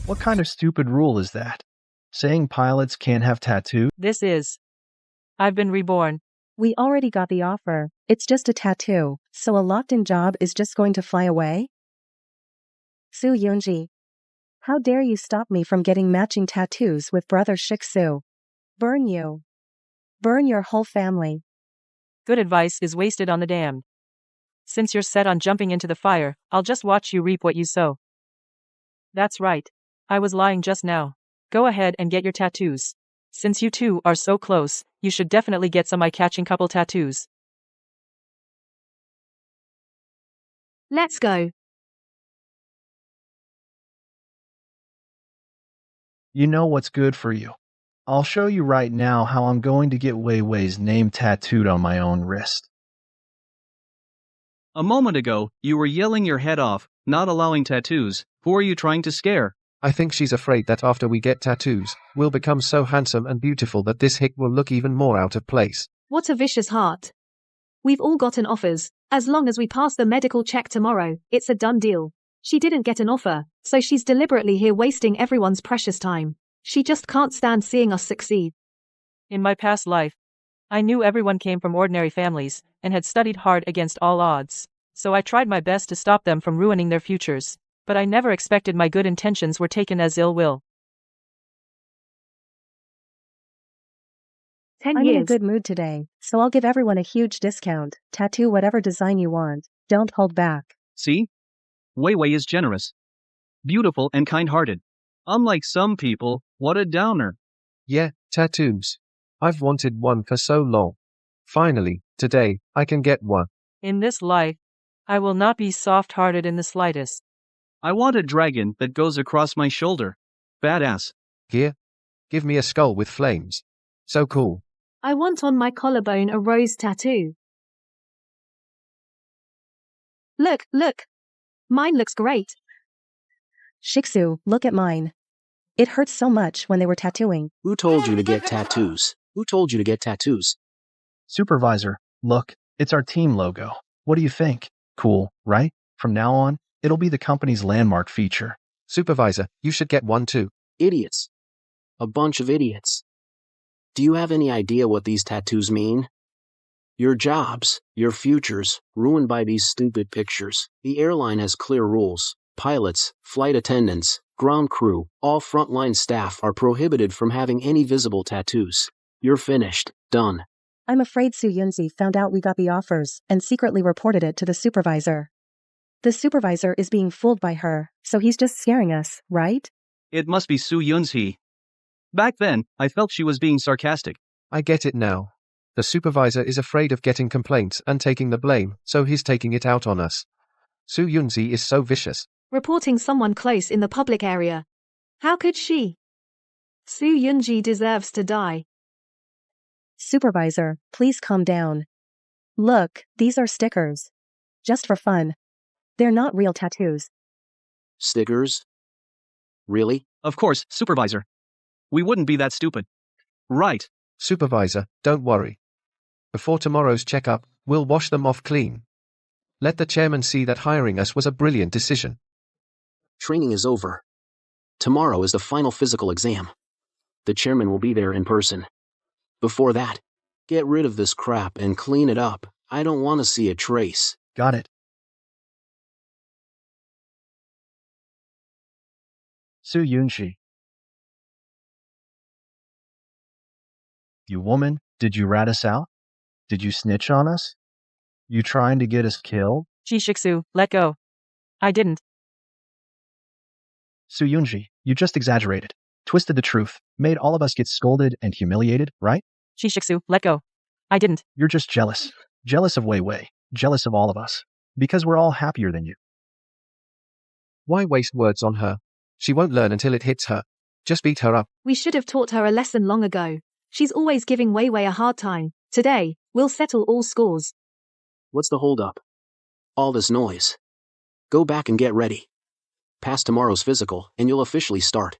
What kind of stupid rule is that? Saying pilots can't have tattoos? I've been reborn. We already got the offer. It's just a tattoo, so a locked-in job is just going to fly away? Su Yunji. How dare you stop me from getting matching tattoos with brother Shiksu? Burn you. Burn your whole family. Good advice is wasted on the damned. Since you're set on jumping into the fire, I'll just watch you reap what you sow. That's right. I was lying just now. Go ahead and get your tattoos. Since you two are so close, you should definitely get some eye-catching couple tattoos. Let's go. You know what's good for you. I'll show you right now how I'm going to get Wei Wei's name tattooed on my own wrist. A moment ago, you were yelling your head off, not allowing tattoos. Who are you trying to scare? I think she's afraid that after we get tattoos, we'll become so handsome and beautiful that this hick will look even more out of place. What a vicious heart. We've all gotten offers. As long as we pass the medical check tomorrow, it's a done deal. She didn't get an offer, so she's deliberately here wasting everyone's precious time. She just can't stand seeing us succeed. In my past life, I knew everyone came from ordinary families and had studied hard against all odds, so I tried my best to stop them from ruining their futures, but I never expected my good intentions were taken as ill will. 10 I'm in a years. good mood today, so I'll give everyone a huge discount. Tattoo whatever design you want. Don't hold back. See? Wei Wei is generous, beautiful and kind-hearted. Unlike some people, what a downer. Yeah, tattoos. I've wanted one for so long. Finally, today, I can get one. In this life, I will not be soft-hearted in the slightest. I want a dragon that goes across my shoulder. Badass. Here? Give me a skull with flames. So cool. I want on my collarbone a rose tattoo. Look. Mine looks great. Shiksu, look at mine. It hurts so much when they were tattooing. Who told you to get tattoos? Who told you to get tattoos? Supervisor, look, it's our team logo. What do you think? Cool, right? From now on, it'll be the company's landmark feature. Supervisor, you should get one too. Idiots. A bunch of idiots. Do you have any idea what these tattoos mean? Your jobs, your futures, ruined by these stupid pictures. The airline has clear rules. Pilots, flight attendants, ground crew, all frontline staff are prohibited from having any visible tattoos. You're finished. Done. I'm afraid Su Yunzi found out we got the offers and secretly reported it to the supervisor. The supervisor is being fooled by her, so he's just scaring us, right? It must be Su Yunzi. Back then, I felt she was being sarcastic. I get it now. The supervisor is afraid of getting complaints and taking the blame, so he's taking it out on us. Su Yunzi is so vicious. Reporting someone close in the public area. How could she? Su Yunji deserves to die. Supervisor, please calm down. Look, these are stickers. Just for fun. They're not real tattoos. Stickers? Really? Of course, Supervisor. We wouldn't be that stupid. Right. Supervisor, don't worry. Before tomorrow's checkup, we'll wash them off clean. Let the chairman see that hiring us was a brilliant decision. Training is over. Tomorrow is the final physical exam. The chairman will be there in person. Before that, get rid of this crap and clean it up. I don't want to see a trace. Got it. Su Yunshi. You woman, did you rat us out? Did you snitch on us? You trying to get us killed? Shiksu, let go. I didn't. Su Yunji, you just exaggerated, twisted the truth, made all of us get scolded and humiliated, right? Shiksu, let go. I didn't. You're just jealous. Jealous of Wei Wei. Jealous of all of us. Because we're all happier than you. Why waste words on her? She won't learn until it hits her. Just beat her up. We should have taught her a lesson long ago. She's always giving Wei Wei a hard time. Today, we'll settle all scores. What's the holdup? All this noise. Go back and get ready. Pass tomorrow's physical, and you'll officially start.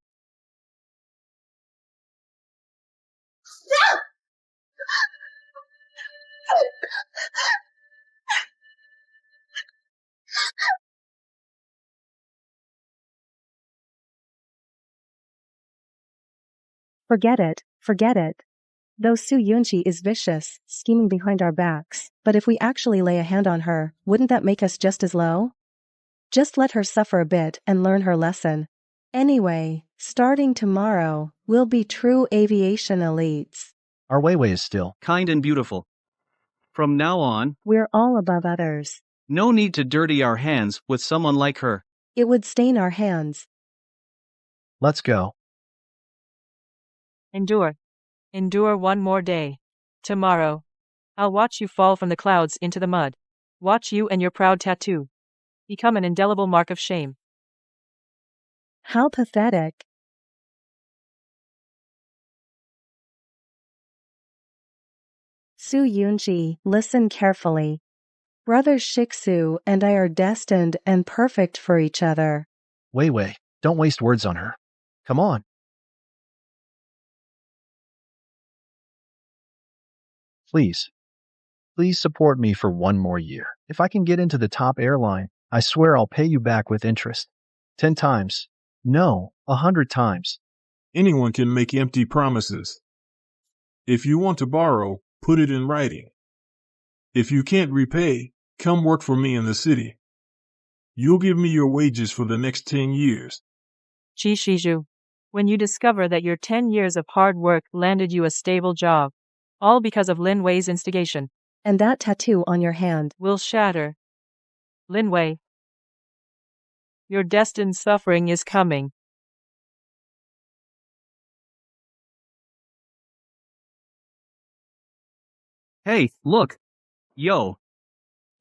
Forget it, forget it. Though Su Yunji is vicious, scheming behind our backs, but if we actually lay a hand on her, wouldn't that make us just as low? Just let her suffer a bit and learn her lesson. Anyway, starting tomorrow, we'll be true aviation elites. Our Weiwei is still. Kind and beautiful. From now on, We're all above others. no need to dirty our hands with someone like her. It would stain our hands. Let's go. Endure. Endure one more day. Tomorrow, I'll watch you fall from the clouds into the mud. Watch you and your proud tattoo become an indelible mark of shame. How pathetic. Su Yunji, listen carefully. Brother Shiksu and I are destined and perfect for each other. Weiwei, don't waste words on her. Come on. Please. Please support me for one more year. If I can get into the top airline, I swear I'll pay you back with interest. 10 times. No, 100 times. Anyone can make empty promises. If you want to borrow, put it in writing. If you can't repay, come work for me in the city. You'll give me your wages for the next 10 years. Chi Shiju. When you discover that your 10 years of hard work landed you a stable job, all because of Lin Wei's instigation, And that tattoo on your hand. will shatter. Lin Wei. Your destined suffering is coming. Hey, look. Yo.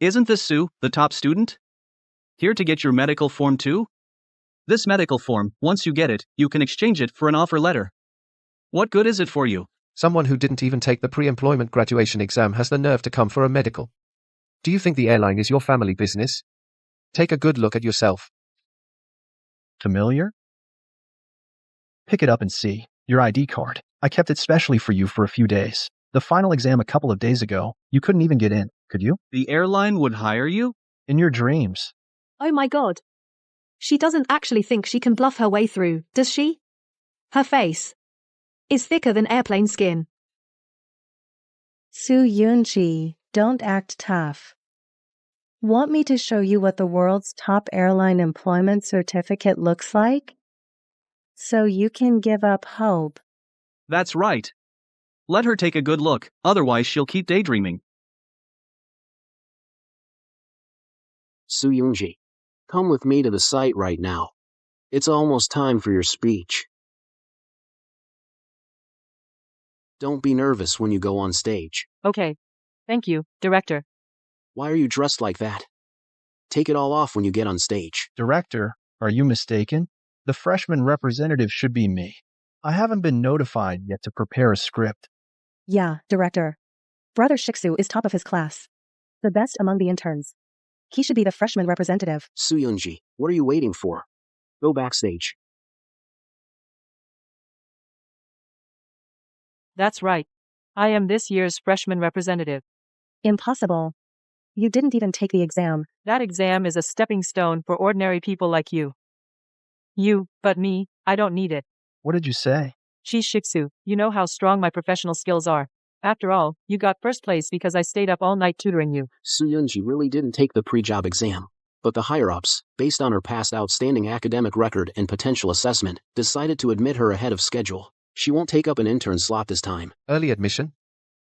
Isn't this Sue, the top student? Here to get your medical form too? This medical form, once you get it, you can exchange it for an offer letter. What good is it for you? Someone who didn't even take the pre-employment graduation exam has the nerve to come for a medical. Do you think the airline is your family business? Take a good look at yourself. Familiar? Pick it up and see. Your ID card. I kept it specially for you for a few days. The final exam a couple of days ago, you couldn't even get in, could you? The airline would hire you? In your dreams. Oh my god. She doesn't actually think she can bluff her way through, does she? Her face is thicker than airplane skin. Su Yunji, don't act tough. Want me to show you what the world's top airline employment certificate looks like? So you can give up hope. That's right. Let her take a good look, otherwise she'll keep daydreaming. Su Yunji, come with me to the site right now. It's almost time for your speech. Don't be nervous when you go on stage. Okay. Thank you, Director. Why are you dressed like that? Take it all off when you get on stage. Director, are you mistaken? The freshman representative should be me. I haven't been notified yet to prepare a script. Yeah, Director. Brother Shiksu is top of his class. The best among the interns. He should be the freshman representative. Su Yunji, what are you waiting for? Go backstage. That's right. I am this year's freshman representative. Impossible. You didn't even take the exam. That exam is a stepping stone for ordinary people like you. You, but me, I don't need it. What did you say? Chi Shiksu, you know how strong my professional skills are. After all, you got first place because I stayed up all night tutoring you. Su Yunji really didn't take the pre-job exam, but the higher-ups, based on her past outstanding academic record and potential assessment, decided to admit her ahead of schedule. She won't take up an intern slot this time. Early admission?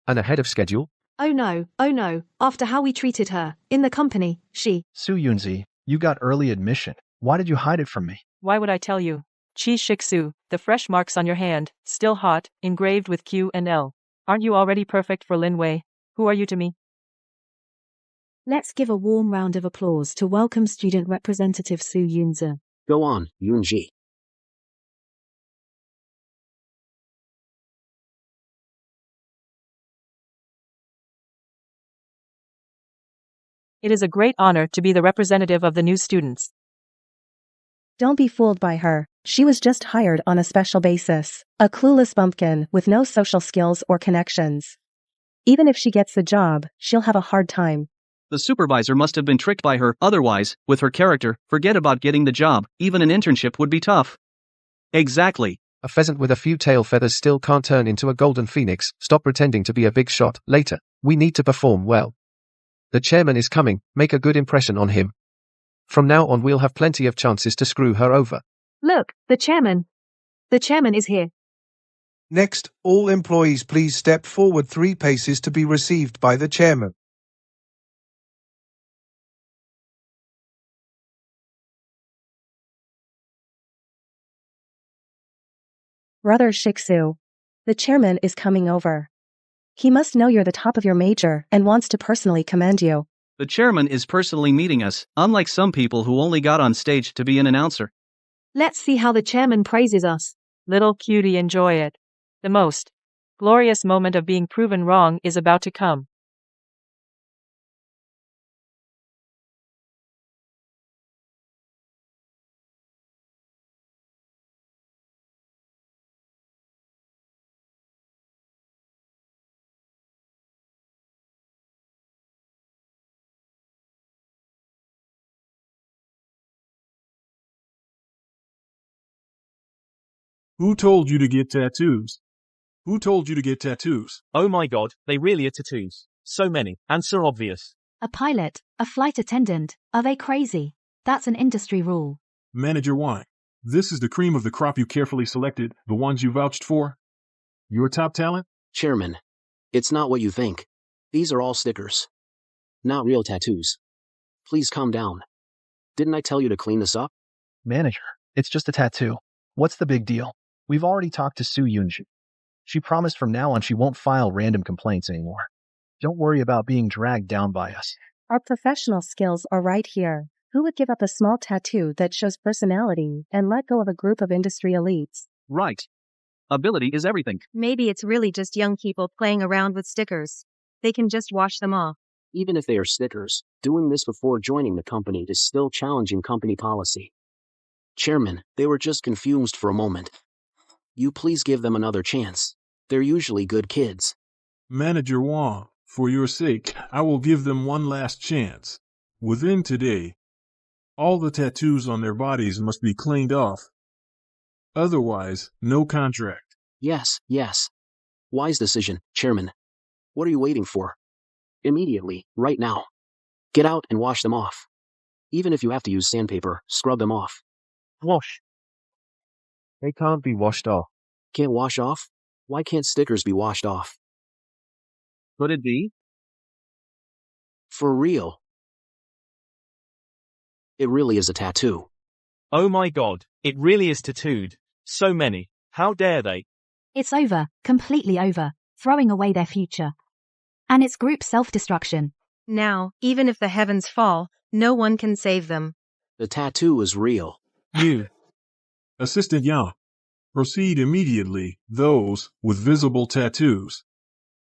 And ahead of schedule? Oh no, after how we treated her, in the company, she. Su Yunzi, you got early admission. Why did you hide it from me? Why would I tell you? Chi Shiksu, the fresh marks on your hand, still hot, engraved with Q and L. Aren't you already perfect for Lin Wei? Who are you to me? Let's give a warm round of applause to welcome Student Representative Su Yunzi. Go on, Yunji. It is a great honor to be the representative of the new students. Don't be fooled by her. She was just hired on a special basis. A clueless bumpkin with no social skills or connections. Even if she gets the job, she'll have a hard time. The supervisor must have been tricked by her, otherwise, with her character, forget about getting the job, even an internship would be tough. Exactly. A pheasant with a few tail feathers still can't turn into a golden phoenix. Stop pretending to be a big shot. Later, we need to perform well. The chairman is coming, make a good impression on him. From now on we'll have plenty of chances to screw her over. Look, the chairman. The chairman is here. Next, all employees please step forward 3 paces to be received by the chairman. Brother Shiksu. The chairman is coming over. He must know you're the top of your major and wants to personally commend you. The chairman is personally meeting us, unlike some people who only got on stage to be an announcer. Let's see how the chairman praises us. Little cutie, enjoy it. The most glorious moment of being proven wrong is about to come. Who told you to get tattoos? Who told you to get tattoos? Oh my god, they really are tattoos. So many, and so obvious. A pilot, a flight attendant, are they crazy? That's an industry rule. Manager Wang, this is the cream of the crop you carefully selected, the ones you vouched for? Your top talent? Chairman, it's not what you think. These are all stickers. Not real tattoos. Please calm down. Didn't I tell you to clean this up? Manager, it's just a tattoo. What's the big deal? We've already talked to Su Yunji. She promised from now on she won't file random complaints anymore. Don't worry about being dragged down by us. Our professional skills are right here. Who would give up a small tattoo that shows personality and let go of a group of industry elites? Right. Ability is everything. Maybe it's really just young people playing around with stickers. They can just wash them off. Even if they are stickers, doing this before joining the company is still challenging company policy. Chairman, they were just confused for a moment. You please give them another chance. They're usually good kids. Manager Wang, for your sake, I will give them one last chance. Within today, all the tattoos on their bodies must be cleaned off. Otherwise, no contract. Yes. Wise decision, Chairman. What are you waiting for? Immediately, right now. Get out and wash them off. Even if you have to use sandpaper, scrub them off. Wash. They can't be washed off. Can't wash off? Why can't stickers be washed off? Could it be? For real. It really is a tattoo. Oh my god, it really is tattooed. So many. How dare they? It's over, completely over, throwing away their future. And it's group self-destruction. Now, even if the heavens fall, no one can save them. The tattoo is real. You. Assistant Yang, proceed immediately those with visible tattoos.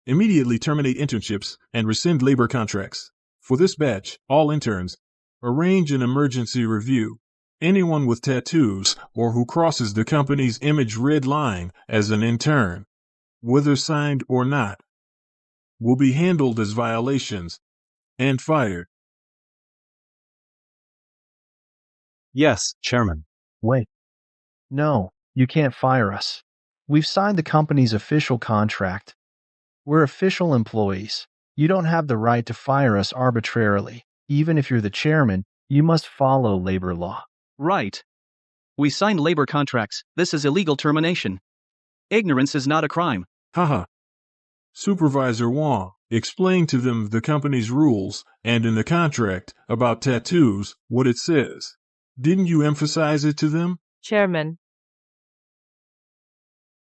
Immediately terminate internships and rescind labor contracts. For this batch, all interns, arrange an emergency review. Anyone with tattoos or who crosses the company's image red line as an intern, whether signed or not, will be handled as violations and fired. Yes, Chairman. Wait. No, you can't fire us. We've signed the company's official contract. We're official employees. You don't have the right to fire us arbitrarily. Even if you're the chairman, you must follow labor law. Right. We signed labor contracts. This is illegal termination. Ignorance is not a crime. Haha. Supervisor Wang, explain to them the company's rules and in the contract about tattoos what it says. Didn't you emphasize it to them? Chairman,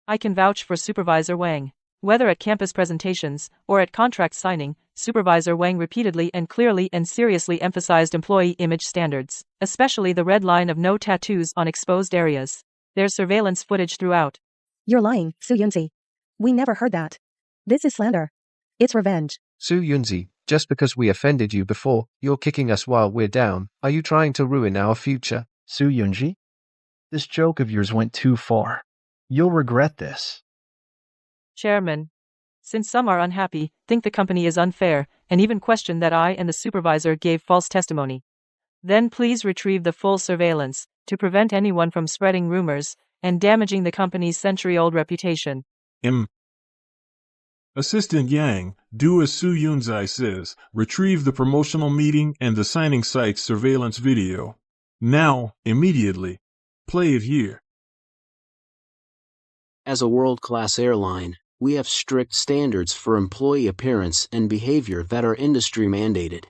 I can vouch for Supervisor Wang. Whether at campus presentations or at contract signing, Supervisor Wang repeatedly and clearly and seriously emphasized employee image standards, especially the red line of no tattoos on exposed areas. There's surveillance footage throughout. You're lying, Su Yunzi. We never heard that. This is slander. It's revenge. Su Yunzi, just because we offended you before, you're kicking us while we're down. Are you trying to ruin our future? Su Yunji? This joke of yours went too far. You'll regret this. Chairman, since some are unhappy, think the company is unfair, and even question that I and the supervisor gave false testimony, then please retrieve the full surveillance to prevent anyone from spreading rumors and damaging the company's century-old reputation. Assistant Yang, do as Su Yunzai says. Retrieve the promotional meeting and the signing site's surveillance video. Now, immediately. Play it here. As a world-class airline, we have strict standards for employee appearance and behavior that are industry mandated.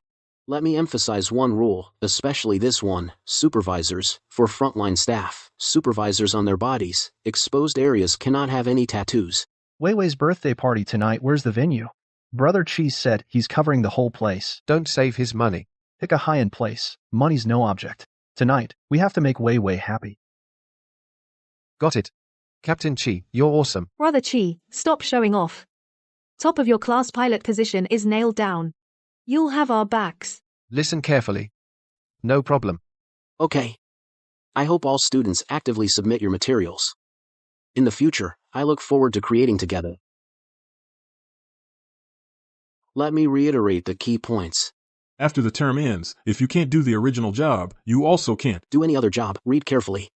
Let me emphasize one rule, especially this one: supervisors, for frontline staff, supervisors on their bodies, exposed areas cannot have any tattoos. Wei Wei's birthday party tonight, where's the venue? Brother Chi said he's covering the whole place. Don't save his money. Pick a high-end place. Money's no object. Tonight, we have to make Wei Wei happy. Got it. Captain Chi, you're awesome. Brother Chi, stop showing off. Top of your class pilot position is nailed down. You'll have our backs. Listen carefully. No problem. Okay. I hope all students actively submit your materials. In the future, I look forward to creating together. Let me reiterate the key points. After the term ends, if you can't do the original job, you also can't do any other job. Read carefully.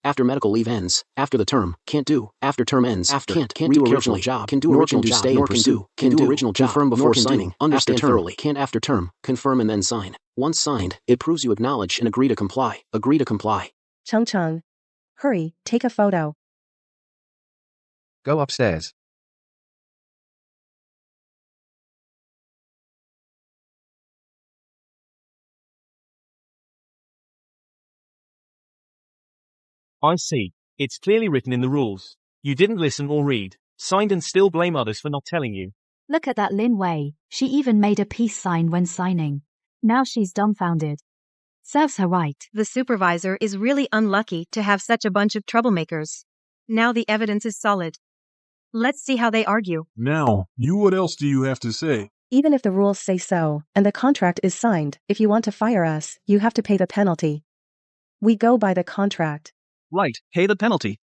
After medical leave ends, after the term, can't do, after term ends, after, can't do original job, can do original job, stay and pursue, can do original job, confirm before signing, understand thoroughly, can't after term, confirm and then sign. Once signed, it proves you acknowledge and agree to comply. Agree to comply. Chung Chung. Hurry, take a photo. Go upstairs. I see. It's clearly written in the rules. You didn't listen or read, signed and still blame others for not telling you. Look at that Lin Wei. She even made a peace sign when signing. Now she's dumbfounded. Serves her right. The supervisor is really unlucky to have such a bunch of troublemakers. Now the evidence is solid. Let's see how they argue. Now, what else do you have to say? Even if the rules say so, and the contract is signed, if you want to fire us, you have to pay the penalty. We go by the contract. Right, pay the penalty.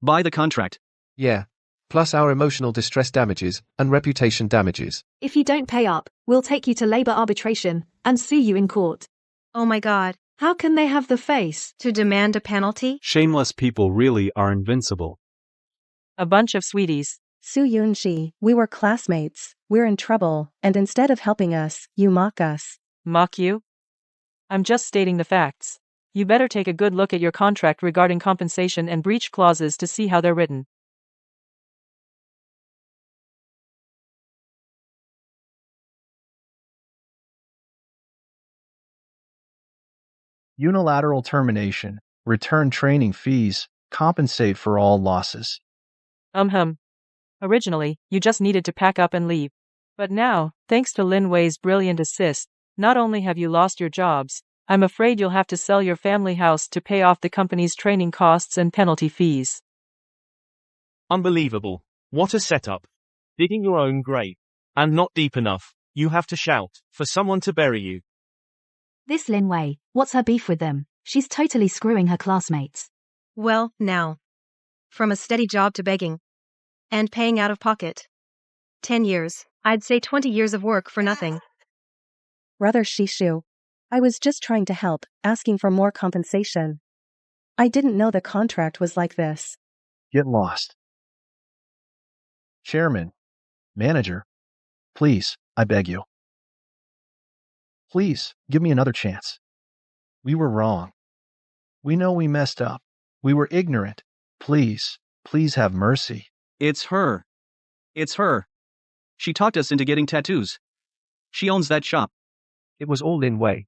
Buy the contract. Yeah. Plus our emotional distress damages and reputation damages. If you don't pay up, we'll take you to labor arbitration and sue you in court. Oh my God. How can they have the face to demand a penalty? Shameless people really are invincible. A bunch of sweeties. Su Yunji, we were classmates. We're in trouble, and instead of helping us, you mock us. Mock you? I'm just stating the facts. You better take a good look at your contract regarding compensation and breach clauses to see how they're written. Unilateral termination, return training fees, compensate for all losses. Originally, you just needed to pack up and leave. But now, thanks to Lin Wei's brilliant assist, not only have you lost your jobs, I'm afraid you'll have to sell your family house to pay off the company's training costs and penalty fees. Unbelievable. What a setup. Digging your own grave. And not deep enough. You have to shout for someone to bury you. This Lin Wei, what's her beef with them? She's totally screwing her classmates. Well, now. From a steady job to begging. And paying out of pocket. 10 years. I'd say 20 years of work for nothing. Brother Shishu. I was just trying to help, asking for more compensation. I didn't know the contract was like this. Get lost. Chairman. Manager. Please, I beg you. Please, give me another chance. We were wrong. We know we messed up. We were ignorant. Please, please have mercy. It's her. It's her. She talked us into getting tattoos. She owns that shop. It was all Lin Wei.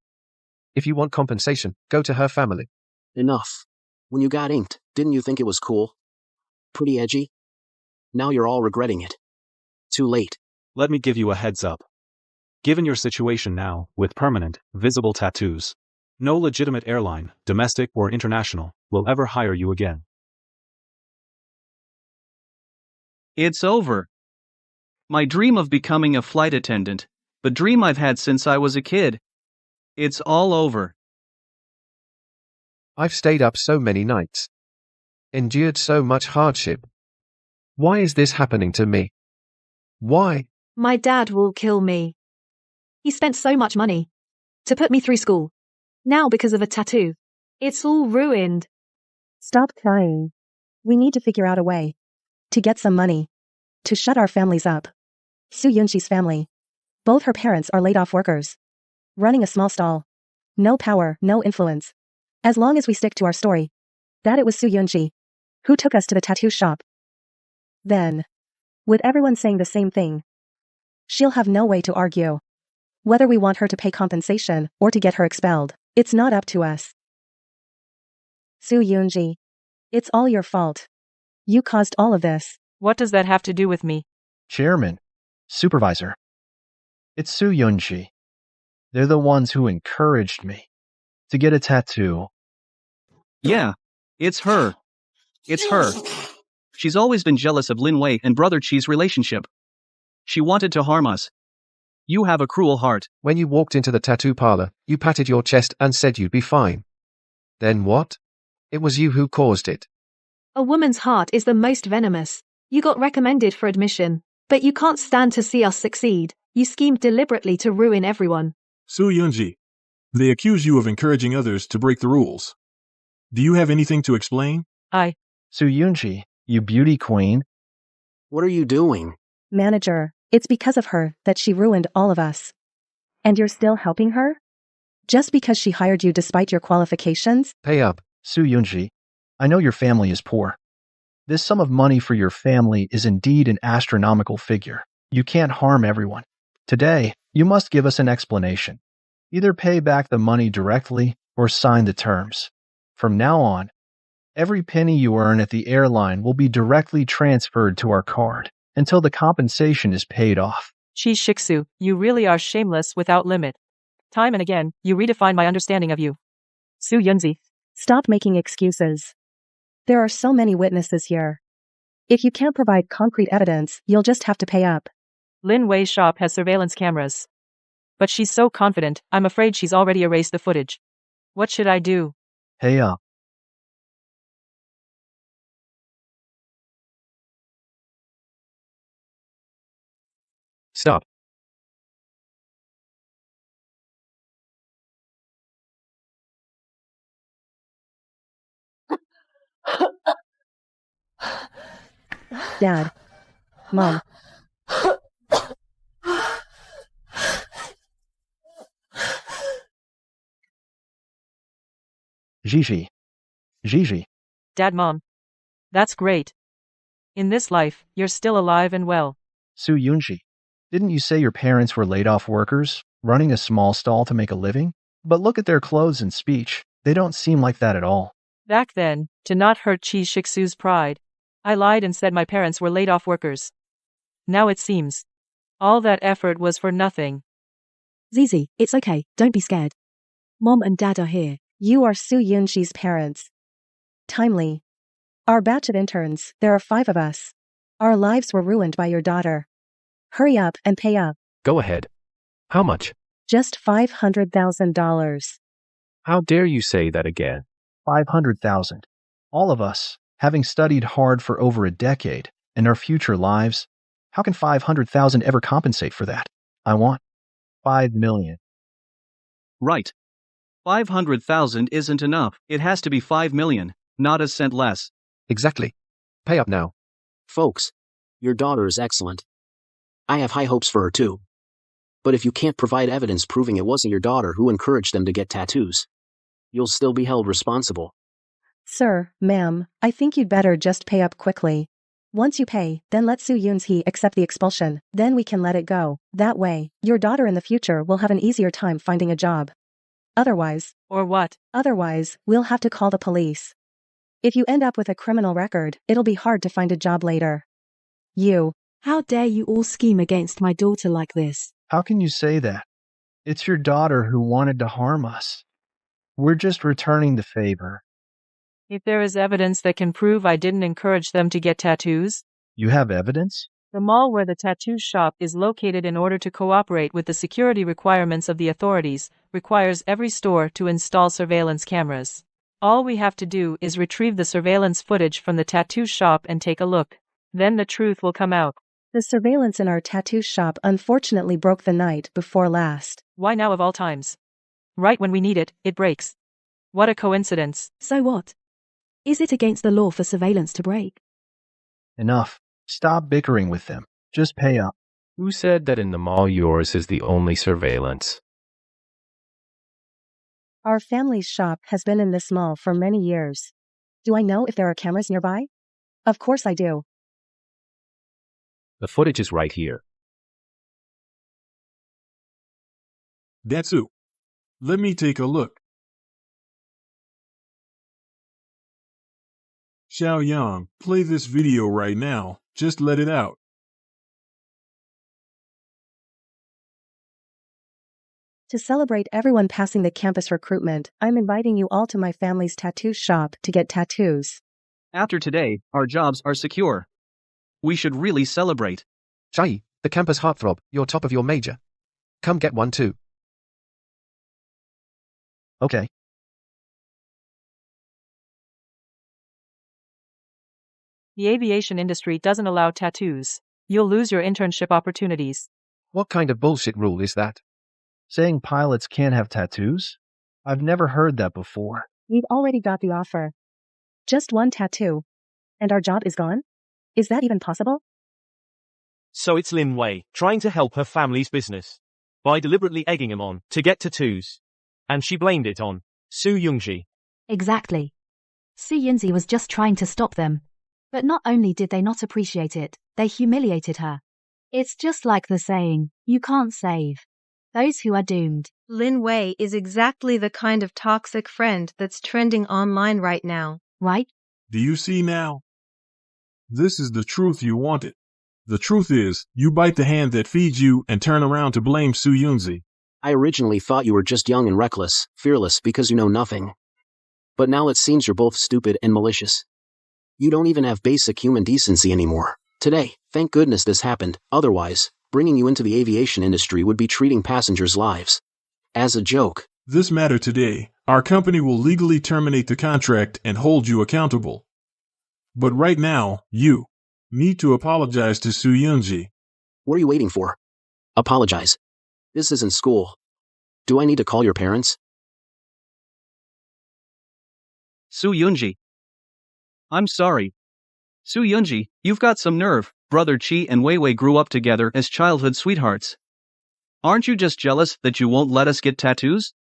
If you want compensation, go to her family. Enough. When you got inked, didn't you think it was cool? Pretty edgy? Now you're all regretting it. Too late. Let me give you a heads up. Given your situation now, with permanent, visible tattoos, no legitimate airline, domestic or international, will ever hire you again. It's over. My dream of becoming a flight attendant, the dream I've had since I was a kid. It's all over. I've stayed up so many nights. Endured so much hardship. Why is this happening to me? Why? My dad will kill me. He spent so much money to put me through school. Now because of a tattoo, it's all ruined. Stop crying. We need to figure out a way to get some money to shut our families up. Su Yunshi's family. Both her parents are laid off workers. Running a small stall. No power, no influence. As long as we stick to our story. That it was Su Yunshi who took us to the tattoo shop. Then, with everyone saying the same thing, she'll have no way to argue. Whether we want her to pay compensation or to get her expelled, it's not up to us. Su Yunji, it's all your fault. You caused all of this. What does that have to do with me? Chairman, supervisor. It's Su Yunji. They're the ones who encouraged me to get a tattoo. Yeah, it's her. It's her. She's always been jealous of Lin Wei and Brother Chi's relationship. She wanted to harm us. You have a cruel heart. When you walked into the tattoo parlor, you patted your chest and said you'd be fine. Then what? It was you who caused it. A woman's heart is the most venomous. You got recommended for admission, but you can't stand to see us succeed. You schemed deliberately to ruin everyone. Su Yunji, they accuse you of encouraging others to break the rules. Do you have anything to explain? Su Yunji, you beauty queen. What are you doing? Manager, it's because of her that she ruined all of us. And you're still helping her? Just because she hired you despite your qualifications? Pay up. Su Yunji, I know your family is poor. This sum of money for your family is indeed an astronomical figure. You can't harm everyone. Today, you must give us an explanation. Either pay back the money directly or sign the terms. From now on, every penny you earn at the airline will be directly transferred to our card until the compensation is paid off. Chi Shiksu, you really are shameless without limit. Time and again, you redefine my understanding of you. Su Yunzi. Stop making excuses. There are so many witnesses here. If you can't provide concrete evidence, you'll just have to pay up. Lin Wei's shop has surveillance cameras. But she's so confident, I'm afraid she's already erased the footage. What should I do? Pay up. Stop. Dad. Mom. Gigi. Gigi. Dad, Mom. That's great. In this life, you're still alive and well. Su Yunji, didn't you say your parents were laid off workers, running a small stall to make a living? But look at their clothes and speech. They don't seem like that at all. Back then, to not hurt Chi Shiksu's pride, I lied and said my parents were laid off workers. Now it seems all that effort was for nothing. Zizi, it's okay, don't be scared. Mom and Dad are here. You are Su Yunshi's parents. Timely. Our batch of interns, there are 5 of us. Our lives were ruined by your daughter. Hurry up and pay up. Go ahead. How much? Just $500,000. How dare you say that again? 500,000. All of us, having studied hard for over a decade, and our future lives, how can 500,000 ever compensate for that? I want 5 million. Right. 500,000 isn't enough. It has to be 5 million, not a cent less. Exactly. Pay up now. Folks, your daughter is excellent. I have high hopes for her too. But if you can't provide evidence proving it wasn't your daughter who encouraged them to get tattoos, you'll still be held responsible. Sir, ma'am, I think you'd better just pay up quickly. Once you pay, then let Su Yunji accept the expulsion, then we can let it go. That way, your daughter in the future will have an easier time finding a job. Otherwise, Or what? we'll have to call the police. If you end up with a criminal record, it'll be hard to find a job later. How dare you all scheme against my daughter like this? How can you say that? It's your daughter who wanted to harm us. We're just returning the favor. If there is evidence that can prove I didn't encourage them to get tattoos, You have evidence? the mall where the tattoo shop is located, in order to cooperate with the security requirements of the authorities, requires every store to install surveillance cameras. All we have to do is retrieve the surveillance footage from the tattoo shop and take a look. Then the truth will come out. The surveillance in our tattoo shop unfortunately broke the night before last. Why now of all times? Right when we need it, it breaks. What a coincidence. So what? Is it against the law for surveillance to break? Enough. Stop bickering with them. Just pay up. Who said that in the mall yours is the only surveillance? Our family's shop has been in this mall for many years. Do I know if there are cameras nearby? Of course I do. The footage is right here. Datsu. Let me take a look. Xiaoyang, play this video right now. Just let it out. To celebrate everyone passing the campus recruitment, I'm inviting you all to my family's tattoo shop to get tattoos. After today, our jobs are secure. We should really celebrate. Chai, the campus heartthrob, you're top of your major. Come get one too. Okay. The aviation industry doesn't allow tattoos. You'll lose your internship opportunities. What kind of bullshit rule is that? Saying pilots can't have tattoos? I've never heard that before. We've already got the offer. Just one tattoo. And our job is gone? Is that even possible? So it's Lin Wei, trying to help her family's business by deliberately egging him on to get tattoos. And she blamed it on Su Yunji. Exactly. Su Yunzi was just trying to stop them. But not only did they not appreciate it, they humiliated her. It's just like the saying, you can't save those who are doomed. Lin Wei is exactly the kind of toxic friend that's trending online right now. Right? Do you see now? This is the truth you wanted. The truth is, you bite the hand that feeds you and turn around to blame Su Yunzi. I originally thought you were just young and reckless, fearless because you know nothing. But now it seems you're both stupid and malicious. You don't even have basic human decency anymore. Today, thank goodness this happened, otherwise, bringing you into the aviation industry would be treating passengers' lives as a joke. This matter today, our company will legally terminate the contract and hold you accountable. But right now, you need to apologize to Su Yunji. What are you waiting for? Apologize. This isn't school. Do I need to call your parents? Su Yunji. I'm sorry. Su Yunji, you've got some nerve. Brother Chi and Wei Wei grew up together as childhood sweethearts. Aren't you just jealous that you won't let us get tattoos?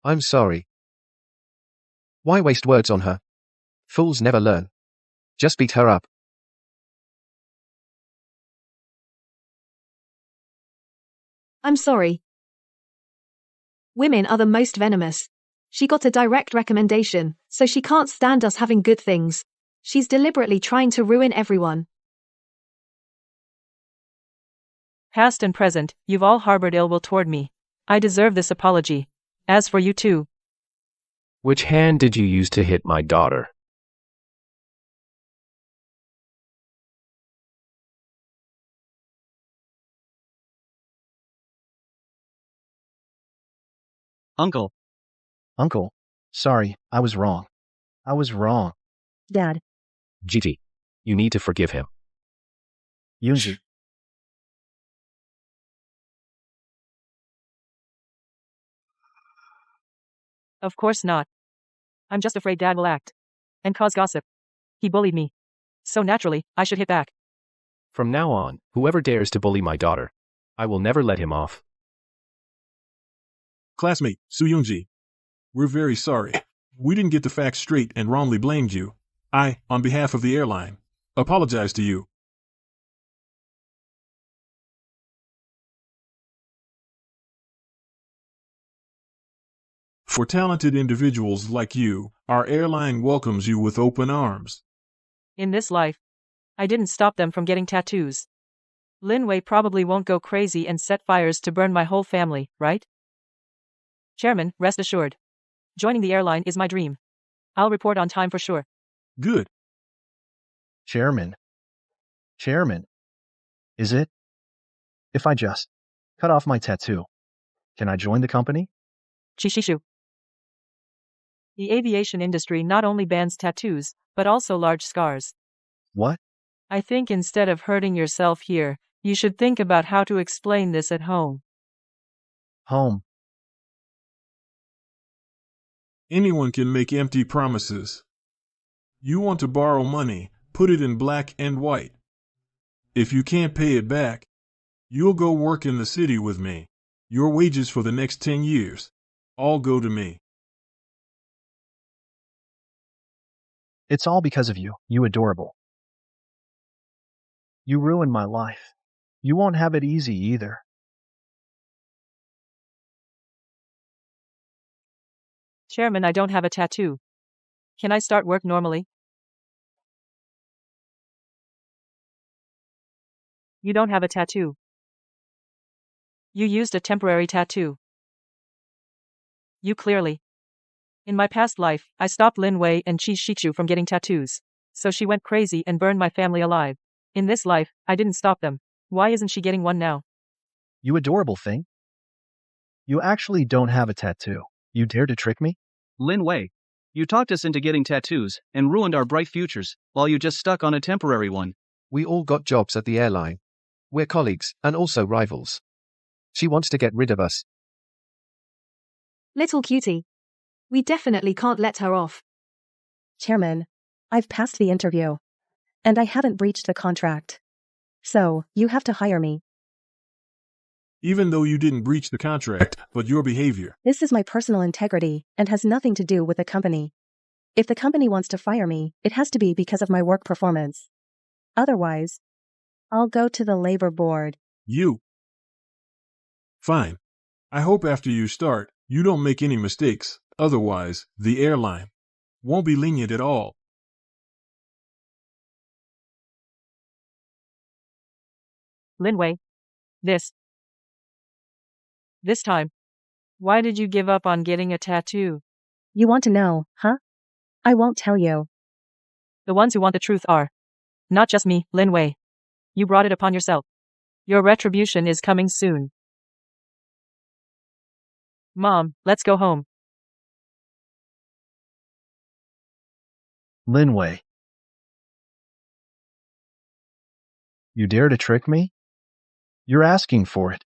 I'm sorry. Why waste words on her? Fools never learn. Just beat her up. I'm sorry. Women are the most venomous. She got a direct recommendation, so she can't stand us having good things. She's deliberately trying to ruin everyone. Past and present, you've all harbored ill will toward me. I deserve this apology. As for you two, Which hand did you use to hit my daughter? Uncle. Uncle, sorry, I was wrong. I was wrong. Dad. Gigi, you need to forgive him. Yunji. of course not. I'm just afraid Dad will act and cause gossip. He bullied me. So naturally, I should hit back. From now on, whoever dares to bully my daughter, I will never let him off. Classmate, Su Yunji. We're very sorry. We didn't get the facts straight and wrongly blamed you. I, on behalf of the airline, apologize to you. For talented individuals like you, our airline welcomes you with open arms. In this life, I didn't stop them from getting tattoos. Lin Wei probably won't go crazy and set fires to burn my whole family, right? Chairman, rest assured. Joining the airline is my dream. I'll report on time for sure. Good. Chairman. Chairman. Is it? If I just cut off my tattoo, can I join the company? Chishishu. The aviation industry not only bans tattoos, but also large scars. What? I think instead of hurting yourself here, you should think about how to explain this at home. Home. Anyone can make empty promises. You want to borrow money, put it in black and white. If you can't pay it back, you'll go work in the city with me. Your wages for the next 10 years all go to me. It's all because of you, you adorable. You ruined my life. You won't have it easy either. Chairman, I don't have a tattoo. Can I start work normally? You don't have a tattoo. You used a temporary tattoo. You clearly. In my past life, I stopped Lin Wei and Chi Shichu from getting tattoos. So she went crazy and burned my family alive. In this life, I didn't stop them. Why isn't she getting one now? You adorable thing. You actually don't have a tattoo. You dare to trick me? Lin Wei, you talked us into getting tattoos and ruined our bright futures, while you just stuck on a temporary one. We all got jobs at the airline. We're colleagues, and also rivals. She wants to get rid of us. Little cutie. We definitely can't let her off. Chairman, I've passed the interview. And I haven't breached the contract. So, you have to hire me. Even though you didn't breach the contract, but your behavior. This is my personal integrity and has nothing to do with the company. If the company wants to fire me, it has to be because of my work performance. Otherwise, I'll go to the labor board. You. Fine. I hope after you start, you don't make any mistakes. Otherwise, the airline won't be lenient at all. Lin Wei. This time. Why did you give up on getting a tattoo? You want to know, huh? I won't tell you. The ones who want the truth are not just me, Lin Wei. You brought it upon yourself. Your retribution is coming soon. Mom, let's go home. Lin Wei. You dare to trick me? You're asking for it.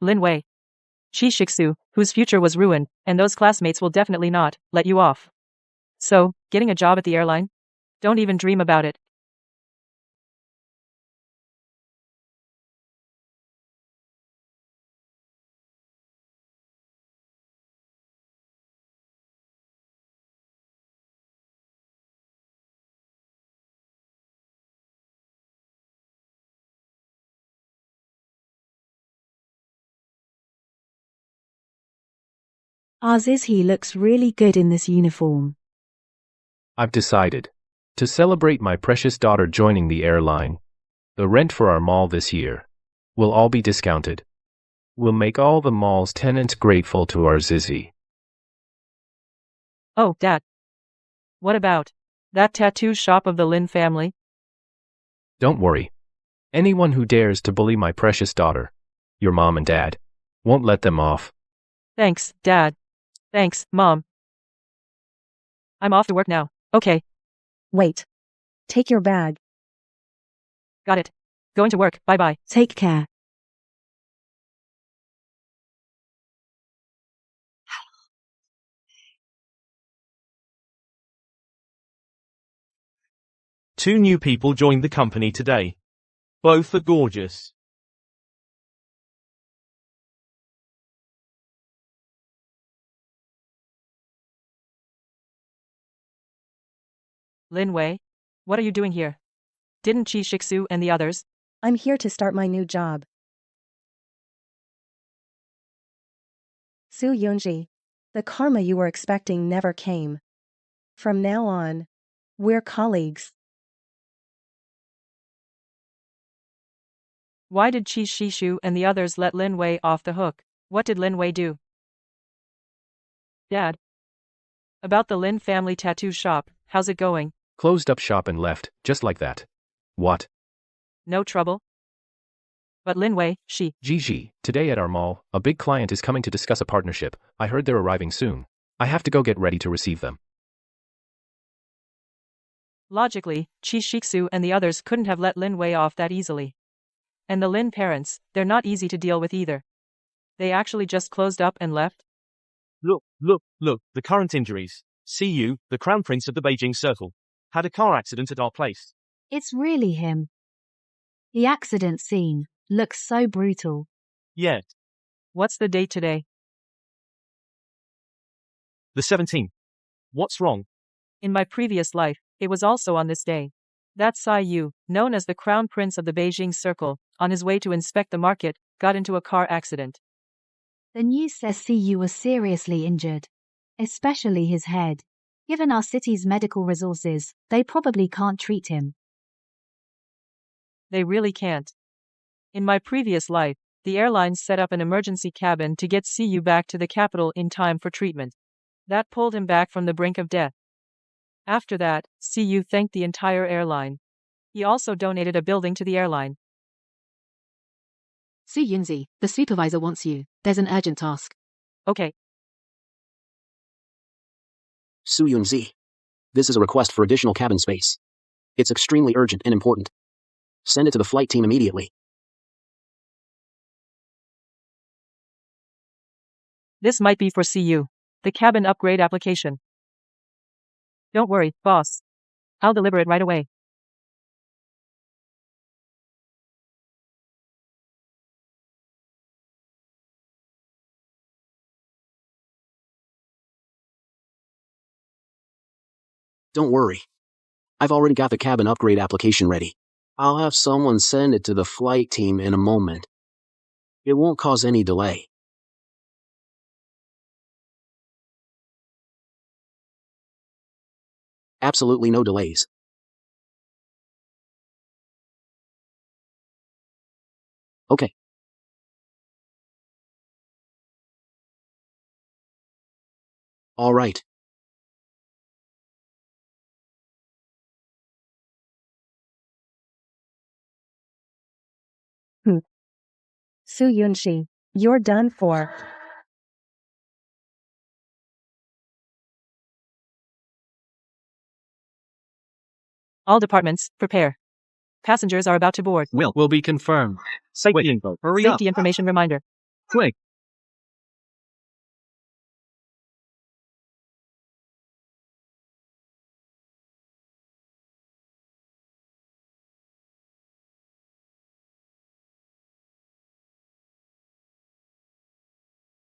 Lin Wei. Chi Shixu, whose future was ruined, and those classmates will definitely not let you off. So, getting a job at the airline? Don't even dream about it. He looks really good in this uniform. I've decided to celebrate my precious daughter joining the airline. The rent for our mall this year will all be discounted. We'll make all the mall's tenants grateful to our Zizi. Oh, Dad. What about that tattoo shop of the Lin family? Don't worry. Anyone who dares to bully my precious daughter, your mom and dad, won't let them off. Thanks, Dad. Thanks, Mom. I'm off to work now. Okay. Wait. Take your bag. Got it. Going to work. Bye-bye. Take care. Two new people joined the company today. Both are gorgeous. Lin Wei, what are you doing here? Didn't Chi Shixu and the others? I'm here to start my new job. Su Yunji, the karma you were expecting never came. From now on, we're colleagues. Why did Chi Shixu and the others let Lin Wei off the hook? What did Lin Wei do? Dad. About the Lin family tattoo shop, how's it going? Closed up shop and left, just like that. What? No trouble? But Lin Wei, Gigi, today at our mall, a big client is coming to discuss a partnership. I heard they're arriving soon. I have to go get ready to receive them. Logically, Chi Shixu and the others couldn't have let Lin Wei off that easily. And the Lin parents, they're not easy to deal with either. They actually just closed up and left. Look, the current injuries. CU, the Crown Prince of the Beijing Circle, had a car accident at our place. It's really him. The accident scene looks so brutal. Yeah. What's the date today? The 17th. What's wrong? In my previous life, it was also on this day. That Sai Yu, known as the Crown Prince of the Beijing Circle, on his way to inspect the market, got into a car accident. The news says CU was seriously injured, especially his head. Given our city's medical resources, they probably can't treat him. They really can't. In my previous life, the airlines set up an emergency cabin to get CU back to the capital in time for treatment. That pulled him back from the brink of death. After that, CU thanked the entire airline. He also donated a building to the airline. Su Yunzi, the supervisor wants you. There's an urgent task. Okay. Su Yunzi. This is a request for additional cabin space. It's extremely urgent and important. Send it to the flight team immediately. This might be for CU. The cabin upgrade application. Don't worry, boss. I'll deliver it right away. Don't worry. I've already got the cabin upgrade application ready. I'll have someone send it to the flight team in a moment. It won't cause any delay. Absolutely no delays. Okay. All right. Su Yunxi, you're done for. All departments, prepare. Passengers are about to board. Will be confirmed. Safety info. Hurry up. Safety information reminder. Quick.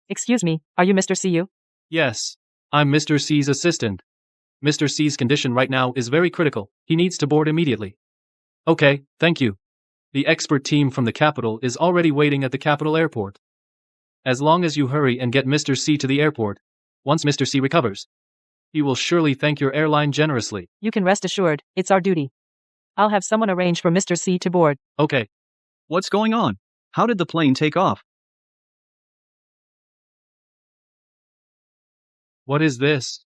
Excuse me, are you Mr. CU? Yes, I'm Mr. C's assistant. Mr. C's condition right now is very critical. He needs to board immediately. Okay, thank you. The expert team from the capital is already waiting at the capital airport. As long as you hurry and get Mr. C to the airport, once Mr. C recovers, he will surely thank your airline generously. You can rest assured, it's our duty. I'll have someone arrange for Mr. C to board. Okay. What's going on? How did the plane take off? What is this?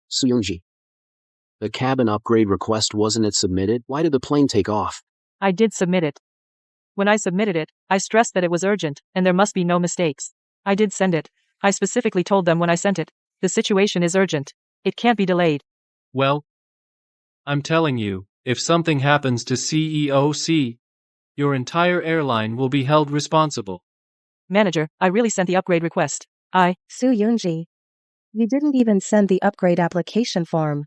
Su Yunji. The cabin upgrade request, wasn't it submitted? Why did the plane take off? I did submit it. When I submitted it, I stressed that it was urgent, and there must be no mistakes. I did send it. I specifically told them when I sent it, the situation is urgent. It can't be delayed. Well, I'm telling you, if something happens to CEOC, your entire airline will be held responsible. Manager, I really sent the upgrade request. Su Yunji. You didn't even send the upgrade application form.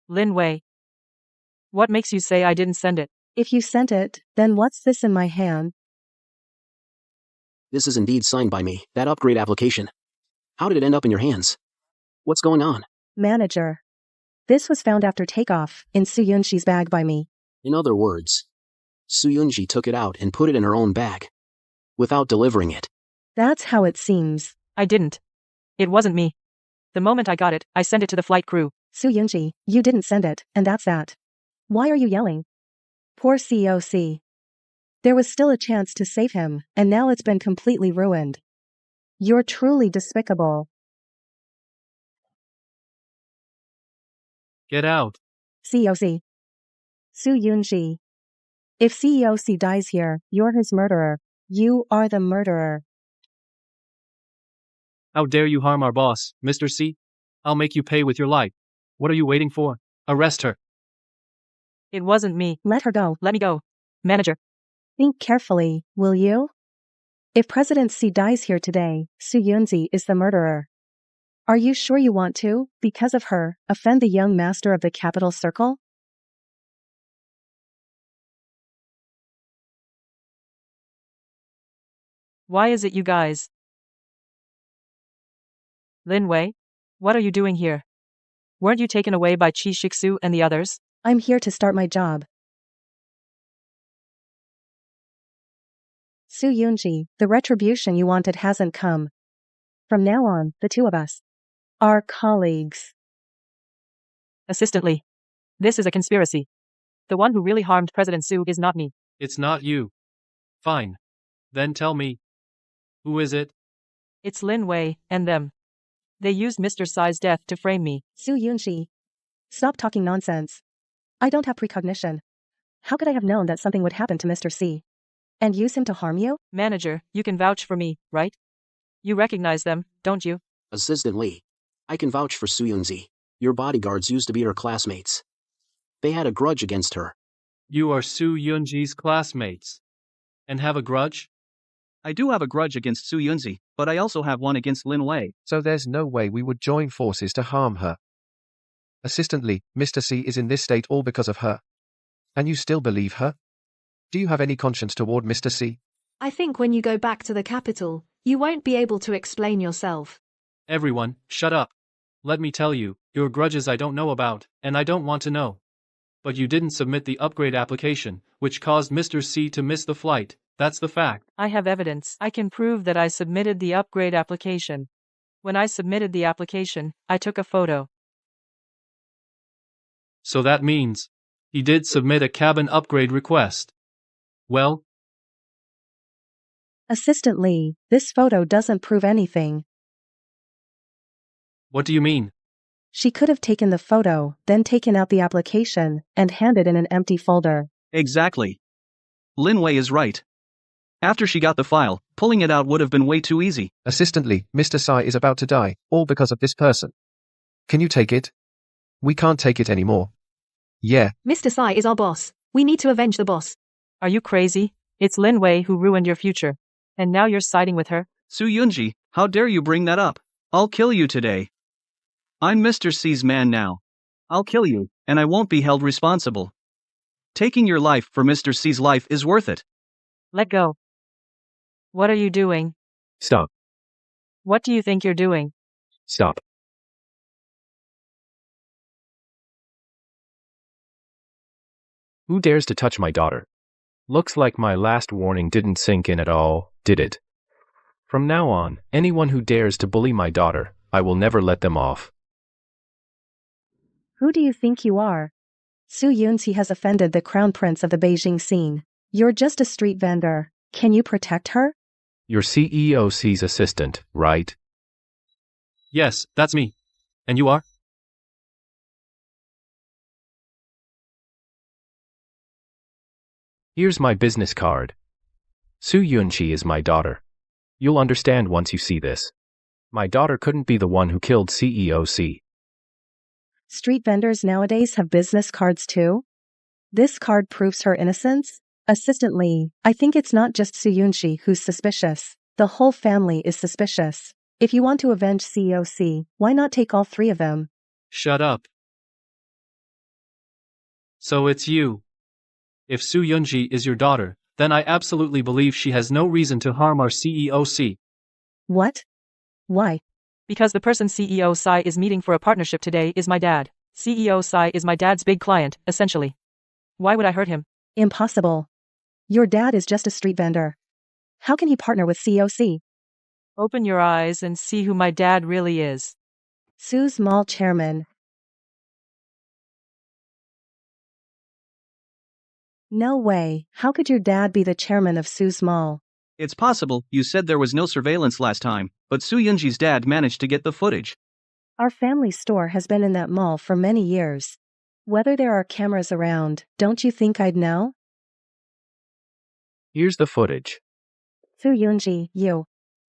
Lin Wei. What makes you say I didn't send it? If you sent it, then what's this in my hand? This is indeed signed by me, that upgrade application. How did it end up in your hands? What's going on? Manager. This was found after takeoff, in Su Yunxi's bag by me. In other words, Su Yunji took it out and put it in her own bag. Without delivering it. That's how it seems. I didn't. It wasn't me. The moment I got it, I sent it to the flight crew. Su Yunji, you didn't send it, and that's that. Why are you yelling? Poor COC. There was still a chance to save him, and now it's been completely ruined. You're truly despicable. Get out. COC. Su Yunji. If COC dies here, you're his murderer. You are the murderer. How dare you harm our boss, Mr. C? I'll make you pay with your life. What are you waiting for? Arrest her. It wasn't me. Let her go. Let me go. Manager. Think carefully, will you? If President C dies here today, Su Yunzi is the murderer. Are you sure you want to, because of her, offend the young master of the capital circle? Why is it you guys? Lin Wei? What are you doing here? Weren't you taken away by Qi Shixu and the others? I'm here to start my job. Su Yunji, the retribution you wanted hasn't come. From now on, the two of us are colleagues. Assistant Lee. This is a conspiracy. The one who really harmed President Su is not me. It's not you. Fine. Then tell me. Who is it? It's Lin Wei and them. They used Mr. Tsai's death to frame me. Su Yunji. Stop talking nonsense. I don't have precognition. How could I have known that something would happen to Mr. C? And use him to harm you? Manager, you can vouch for me, right? You recognize them, don't you? Assistant Lee. I can vouch for Su Yunzi. Your bodyguards used to be her classmates. They had a grudge against her. You are Su Yunji's classmates. And have a grudge? I do have a grudge against Su Yunzi, but I also have one against Lin Wei. So there's no way we would join forces to harm her. Assistant Lee, Mr. C is in this state all because of her. And you still believe her? Do you have any conscience toward Mr. C? I think when you go back to the capital, you won't be able to explain yourself. Everyone, shut up. Let me tell you, your grudges I don't know about, and I don't want to know. But you didn't submit the upgrade application, which caused Mr. C to miss the flight. That's the fact. I have evidence. I can prove that I submitted the upgrade application. When I submitted the application, I took a photo. So that means he did submit a cabin upgrade request. Well, Assistant Lee, this photo doesn't prove anything. what do you mean? She could have taken the photo, then taken out the application, and handed in an empty folder. Exactly. Lin Wei is right. After she got the file, pulling it out would have been way too easy. Assistant Lee, Mr. Tsai is about to die, all because of this person. Can you take it? We can't take it anymore. Yeah. Mr. Tsai is our boss. We need to avenge the boss. Are you crazy? It's Lin Wei who ruined your future. And now you're siding with her? Su Yunji, how dare you bring that up? I'll kill you today. I'm Mr. C's man now. I'll kill you, and I won't be held responsible. Taking your life for Mr. C's life is worth it. Let go. What are you doing? Stop. What do you think you're doing? Stop. Who dares to touch my daughter? Looks like my last warning didn't sink in at all, did it? From now on, anyone who dares to bully my daughter, I will never let them off. Who do you think you are? Su Yunzi has offended the crown prince of the Beijing scene. You're just a street vendor. Can you protect her? Your CEOC's assistant, right? Yes, that's me. And you are? Here's my business card. Su Yunqi is my daughter. You'll understand once you see this. My daughter couldn't be the one who killed CEOC. Street vendors nowadays have business cards too? This card proves her innocence? Assistant Lee, I think it's not just Su Yunqi who's suspicious. The whole family is suspicious. If you want to avenge CEOC, why not take all three of them? Shut up. So it's you. If Su Yunji is your daughter, then I absolutely believe she has no reason to harm our CEOC. What? Why? Because the person CEO Tsai is meeting for a partnership today is my dad. CEO Tsai is my dad's big client, essentially. Why would I hurt him? Impossible. Your dad is just a street vendor. How can he partner with COC? Open your eyes and see who my dad really is. Su's mall chairman. No way. How could your dad be the chairman of Su's mall? It's possible. You said there was no surveillance last time, but Su Yunji's dad managed to get the footage. Our family store has been in that mall for many years. Whether there are cameras around, don't you think I'd know? Here's the footage. Su Yunji, you.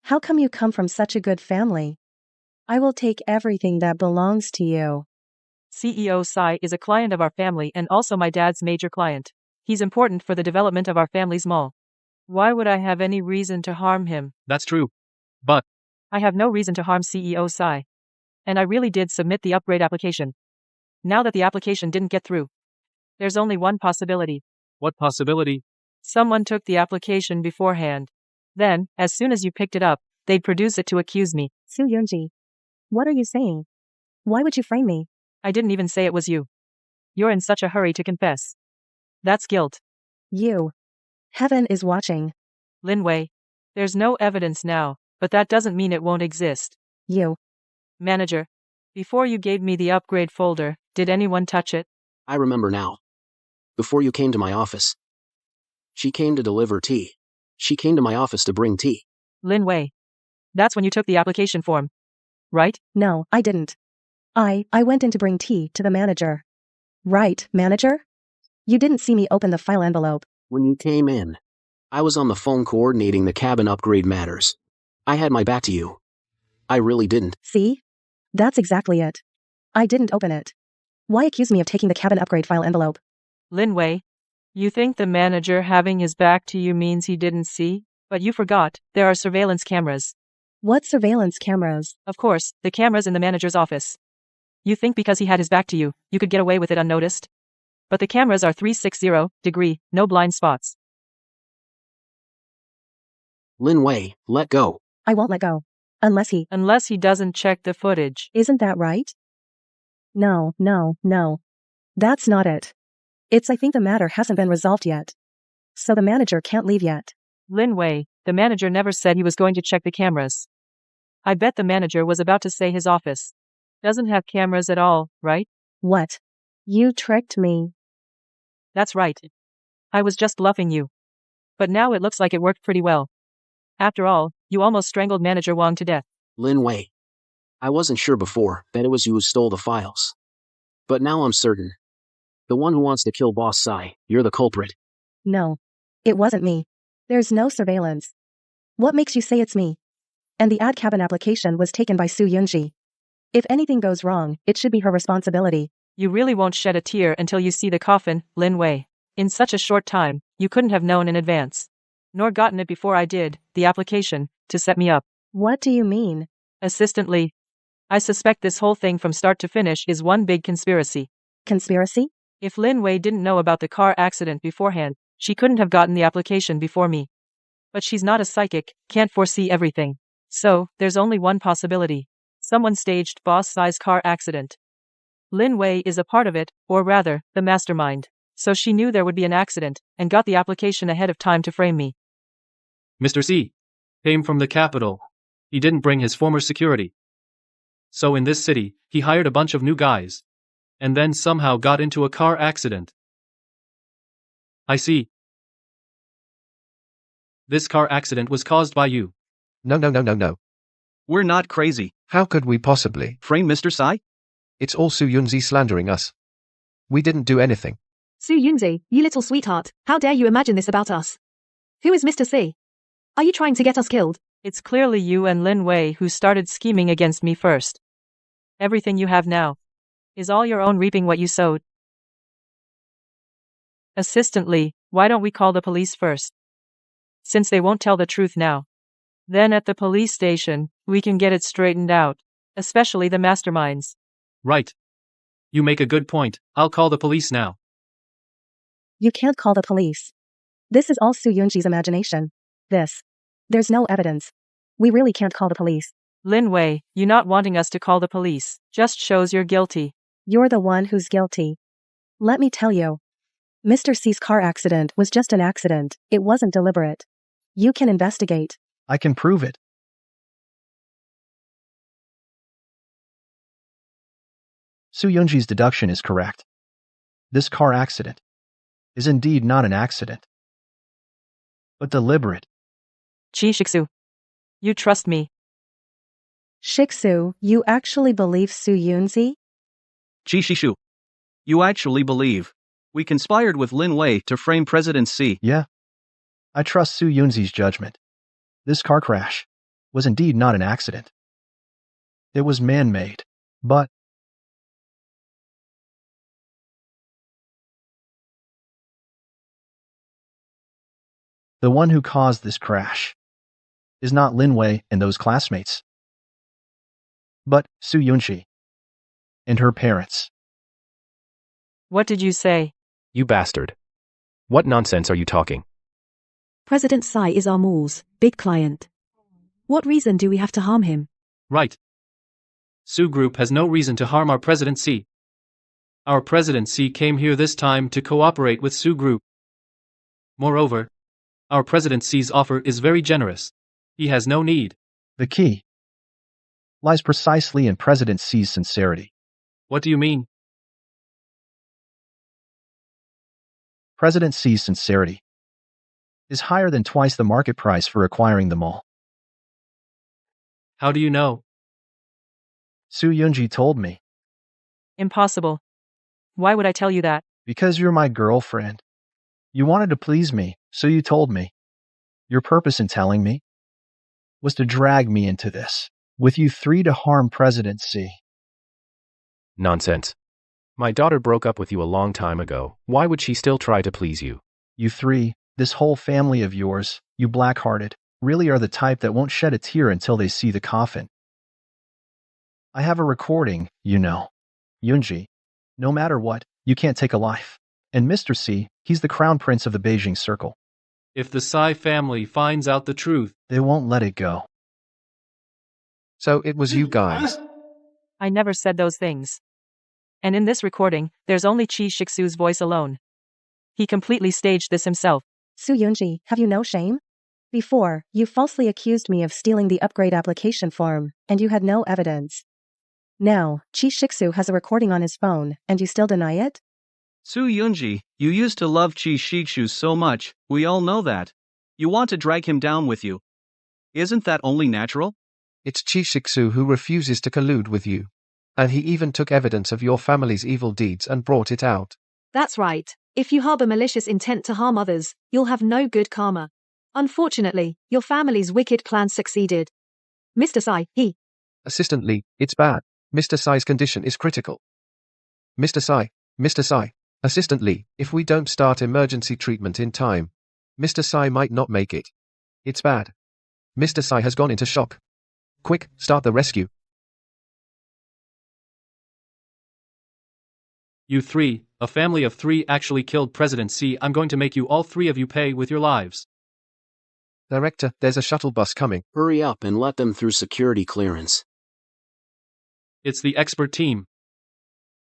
How come you come from such a good family? I will take everything that belongs to you. CEO Sai is a client of our family and also my dad's major client. He's important for the development of our family's mall. Why would I have any reason to harm him? That's true. But I have no reason to harm CEO Sai. And I really did submit the upgrade application. Now that the application didn't get through, there's only one possibility. what possibility? Someone took the application beforehand. Then, as soon as you picked it up, they'd produce it to accuse me. Su Yunji. What are you saying? Why would you frame me? I didn't even say it was you. You're in such a hurry to confess. That's guilt. You. Heaven is watching. Lin Wei. There's no evidence now, but that doesn't mean it won't exist. You. Manager. Before you gave me the upgrade folder, did anyone touch it? I remember now. Before you came to my office. She came to deliver tea. She came to my office to bring tea. Lin Wei. That's when you took the application form. Right? No, I didn't. I went in to bring tea to the manager. Right, manager? You didn't see me open the file envelope. When you came in, I was on the phone coordinating the cabin upgrade matters. I had my back to you. I really didn't. See? That's exactly it. I didn't open it. Why accuse me of taking the cabin upgrade file envelope? Lin Wei. You think the manager having his back to you means he didn't see? But you forgot, there are surveillance cameras. What surveillance cameras? Of course, the cameras in the manager's office. You think because he had his back to you, you could get away with it unnoticed? But the cameras are 360-degree, no blind spots. Lin Wei, let go. I won't let go. Unless he doesn't check the footage. Isn't that right? No. That's not it. I think the matter hasn't been resolved yet. So the manager can't leave yet. Lin Wei, the manager never said he was going to check the cameras. I bet the manager was about to say his office doesn't have cameras at all, right? What? You tricked me. That's right. I was just bluffing you. But now it looks like it worked pretty well. After all, you almost strangled Manager Wang to death. Lin Wei. I wasn't sure before that it was you who stole the files. But now I'm certain. The one who wants to kill Boss Sai, you're the culprit. No. It wasn't me. There's no surveillance. What makes you say it's me? And the ad cabin application was taken by Su Yunji. If anything goes wrong, it should be her responsibility. You really won't shed a tear until you see the coffin, Lin Wei. In such a short time, you couldn't have known in advance. Nor gotten it before I did, the application, to set me up. What do you mean? Assistant Lee. I suspect this whole thing from start to finish is one big conspiracy. Conspiracy? If Lin Wei didn't know about the car accident beforehand, she couldn't have gotten the application before me. But she's not a psychic, can't foresee everything. So, there's only one possibility. Someone staged Boss Sai's car accident. Lin Wei is a part of it, or rather, the mastermind. So she knew there would be an accident, and got the application ahead of time to frame me. Mr. C came from the capital. He didn't bring his former security. So in this city, he hired a bunch of new guys. And then somehow got into a car accident. I see. This car accident was caused by you. No. We're not crazy. How could we possibly? Frame Mr. Sai? It's all Su Yunzi slandering us. We didn't do anything. Su Yunzi, you little sweetheart, how dare you imagine this about us? Who is Mr. C? Are you trying to get us killed? It's clearly you and Lin Wei who started scheming against me first. Everything you have now is all your own, reaping what you sowed. Assistant Lee, why don't we call the police first? Since they won't tell the truth now. Then at the police station, we can get it straightened out, especially the masterminds. Right. You make a good point. I'll call the police now. You can't call the police. This is all Su Yunji's imagination. There's no evidence. We really can't call the police. Lin Wei, you not wanting us to call the police just shows you're guilty. You're the one who's guilty. Let me tell you. Mr. C's car accident was just an accident. It wasn't deliberate. You can investigate. I can prove it. Su Yunji's deduction is correct. This car accident is indeed not an accident, but deliberate. Chi Shiksu. You trust me. Shiksu, you actually believe Su Yunzi? Chishishu. You actually believe we conspired with Lin Wei to frame President C? Yeah. I trust Su Yunzi's judgment. This car crash was indeed not an accident. It was man-made, but The one who caused this crash is not Lin Wei and those classmates, but Su Yunji and her parents. What did you say? You bastard. What nonsense are you talking? President Tsai is our mall's big client. What reason do we have to harm him? Right. Su Group has no reason to harm our President C. Our President C came here this time to cooperate with Su Group. Moreover, our President C's offer is very generous. He has no need. The key lies precisely in President C's sincerity. What do you mean? President C's sincerity is higher than twice the market price for acquiring them all. How do you know? Su Yunji told me. Impossible. Why would I tell you that? Because you're my girlfriend. You wanted to please me, so you told me. Your purpose in telling me was to drag me into this, with you three to harm President C. Nonsense. My daughter broke up with you a long time ago. Why would she still try to please you? You three, this whole family of yours, you black-hearted, really are the type that won't shed a tear until they see the coffin. I have a recording, you know. Yunji, no matter what, you can't take a life. And Mr. C, he's the crown prince of the Beijing Circle. If the Tsai family finds out the truth, they won't let it go. So it was you guys. I never said those things. And in this recording, there's only Qi Shixu's voice alone. He completely staged this himself. Su Yunji, have you no shame? Before, you falsely accused me of stealing the upgrade application form, and you had no evidence. Now, Qi Shixu has a recording on his phone, and you still deny it? Su Yunji, you used to love Qi Shixu so much, we all know that. You want to drag him down with you. Isn't that only natural? It's Qi Shixu who refuses to collude with you. And he even took evidence of your family's evil deeds and brought it out. That's right. If you harbor malicious intent to harm others, you'll have no good karma. Unfortunately, your family's wicked plan succeeded. Mr. Tsai, Assistant Lee, it's bad. Mr. Tsai's condition is critical. Mr. Tsai, Assistant Lee, if we don't start emergency treatment in time, Mr. Tsai might not make it. It's bad. Mr. Tsai has gone into shock. Quick, start the rescue. You three, a family of three actually killed President C. I'm going to make you all three of you pay with your lives. Director, there's a shuttle bus coming. Hurry up and let them through security clearance. It's the expert team.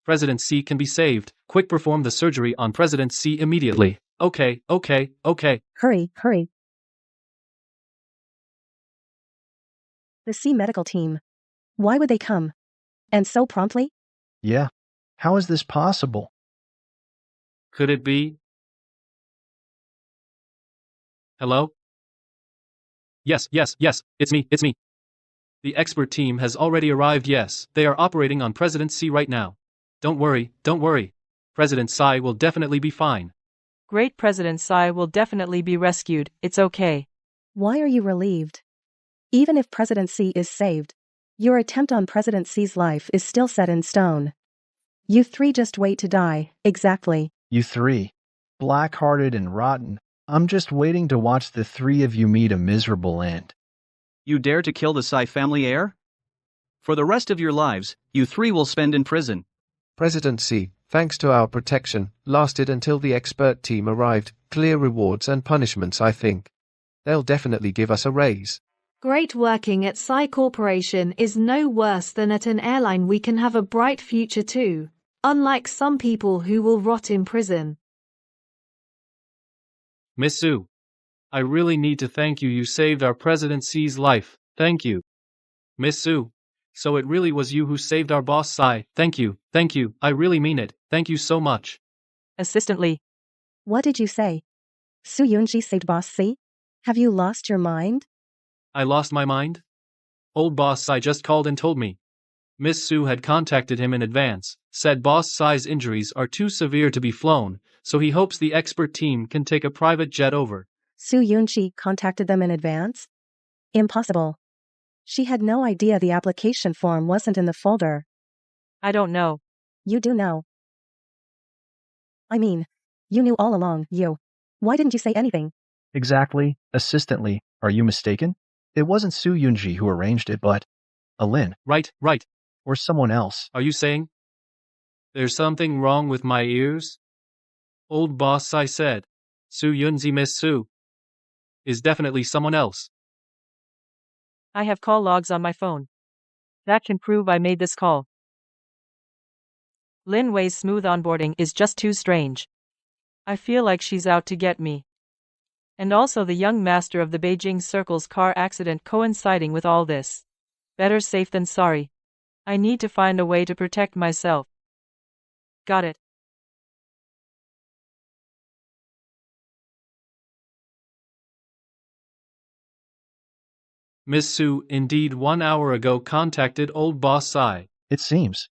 President C can be saved. Quick, perform the surgery on President C immediately. Okay. Hurry. The C medical team. Why would they come? And so promptly? Yeah. How is this possible? Could it be? Hello? Yes, it's me. The expert team has already arrived. Yes, they are operating on President C right now. Don't worry. President Tsai will definitely be fine. Great, President Tsai will definitely be rescued. It's okay. Why are you relieved? Even if President C is saved, your attempt on President C's life is still set in stone. You three just wait to die, exactly. You three, black-hearted and rotten, I'm just waiting to watch the three of you meet a miserable end. You dare to kill the Tsai family heir? For the rest of your lives, you three will spend in prison. President C, thanks to our protection, lasted until the expert team arrived. Clear rewards and punishments, I think. They'll definitely give us a raise. Great. Working at Tsai Corporation is no worse than at an airline. We can have a bright future too. Unlike some people who will rot in prison. Miss Su, I really need to thank you. You saved our President C's life. Thank you. Miss Su, so it really was you who saved our boss Tsai. Thank you. I really mean it. Thank you so much. Assistant Lee. What did you say? Su Yunji saved Boss C? Have you lost your mind? I lost my mind? Old boss Tsai just called and told me. Miss Su had contacted him in advance, said boss Tsai's injuries are too severe to be flown, so he hopes the expert team can take a private jet over. Su Yunji contacted them in advance? Impossible. She had no idea the application form wasn't in the folder. I don't know. You do know. I mean, you knew all along, you. Why didn't you say anything? Exactly, assistantly. Are you mistaken? It wasn't Su Yunji who arranged it, but Alin. Right. Or someone else. Are you saying there's something wrong with my ears? Old boss, I said. Su Yunzi Miss Su is definitely someone else. I have call logs on my phone. That can prove I made this call. Lin Wei's smooth onboarding is just too strange. I feel like she's out to get me. And also the young master of the Beijing Circle's car accident coinciding with all this. Better safe than sorry. I need to find a way to protect myself. Got it. Miss Su indeed 1 hour ago contacted old boss Sai. It seems.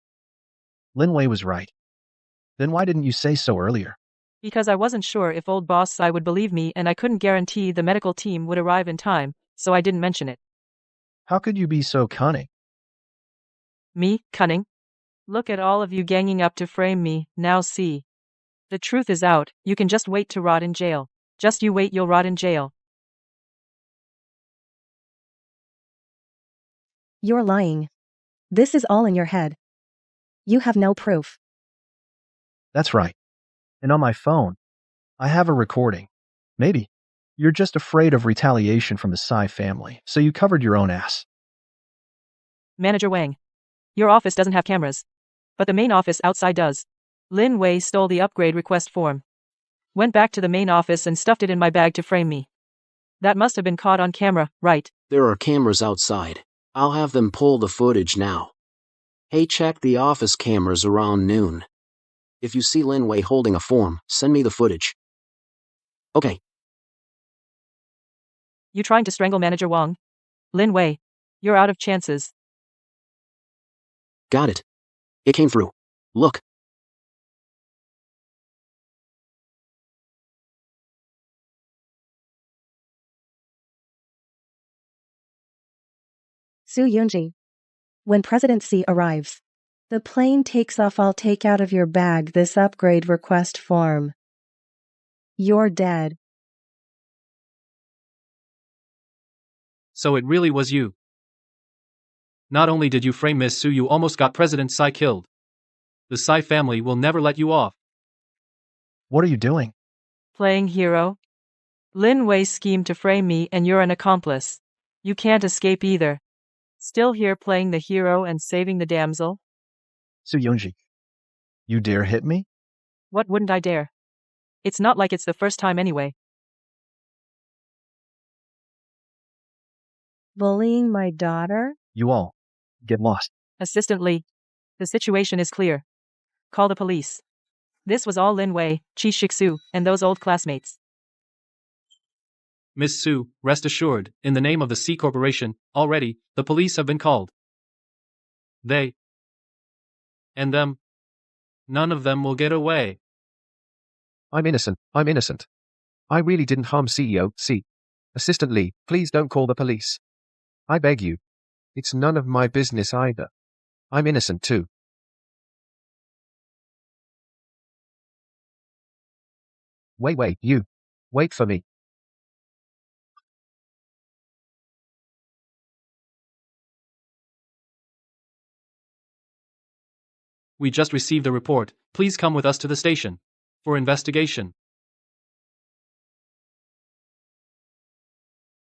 Lin Wei was right. Then why didn't you say so earlier? Because I wasn't sure if old boss Sai would believe me and I couldn't guarantee the medical team would arrive in time, so I didn't mention it. How could you be so cunning? Me, cunning? Look at all of you ganging up to frame me, now see. The truth is out, you can just wait to rot in jail. Just you wait, you'll rot in jail. You're lying. This is all in your head. You have no proof. That's right. And on my phone, I have a recording. Maybe. You're just afraid of retaliation from the Sai family, so you covered your own ass. Manager Wang. Your office doesn't have cameras. But the main office outside does. Lin Wei stole the upgrade request form. Went back to the main office and stuffed it in my bag to frame me. That must have been caught on camera, right? There are cameras outside. I'll have them pull the footage now. Hey, check the office cameras around noon. If you see Lin Wei holding a form, send me the footage. Okay. You trying to strangle Manager Wang? Lin Wei, you're out of chances. Got it. It came through. Look. Su Yunji. When President C arrives, the plane takes off. I'll take out of your bag this upgrade request form. You're dead. So it really was you. Not only did you frame Miss Su, you almost got President Sai killed. The Sai family will never let you off. What are you doing? Playing hero? Lin Wei schemed to frame me and you're an accomplice. You can't escape either. Still here playing the hero and saving the damsel? Su Yunji, you dare hit me? What wouldn't I dare? It's not like it's the first time anyway. Bullying my daughter? You all, get lost. Assistant Lee, the situation is clear. Call the police. This was all Lin Wei, Chi Shixu, and those old classmates. Miss Su, rest assured, in the name of the C Corporation, already, the police have been called. They and them, none of them will get away. I'm innocent. I really didn't harm CEO C. Assistant Lee, please don't call the police. I beg you. It's none of my business either. I'm innocent too. Wait, you. Wait for me. We just received a report. Please come with us to the station. For investigation.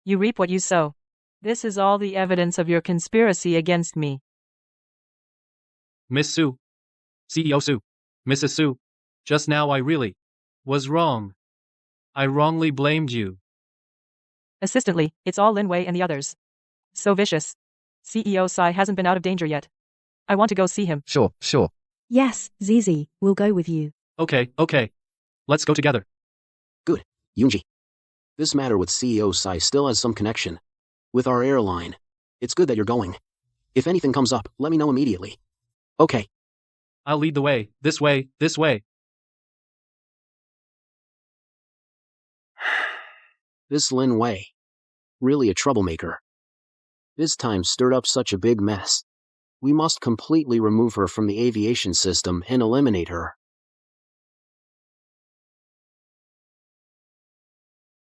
You reap what you sow. This is all the evidence of your conspiracy against me. Miss Su. CEO Su. Mrs. Su. Just now I really was wrong. I wrongly blamed you. Assistant Lee, it's all Lin Wei and the others. So vicious. CEO Sai hasn't been out of danger yet. I want to go see him. Sure. Yes, Zizi, we'll go with you. Okay. Let's go together. Good, Yunji. This matter with CEO Sai still has some connection with our airline. It's good that you're going. If anything comes up, let me know immediately. Okay. I'll lead the way. This way. This Lin Wei. Really a troublemaker. This time stirred up such a big mess. We must completely remove her from the aviation system and eliminate her.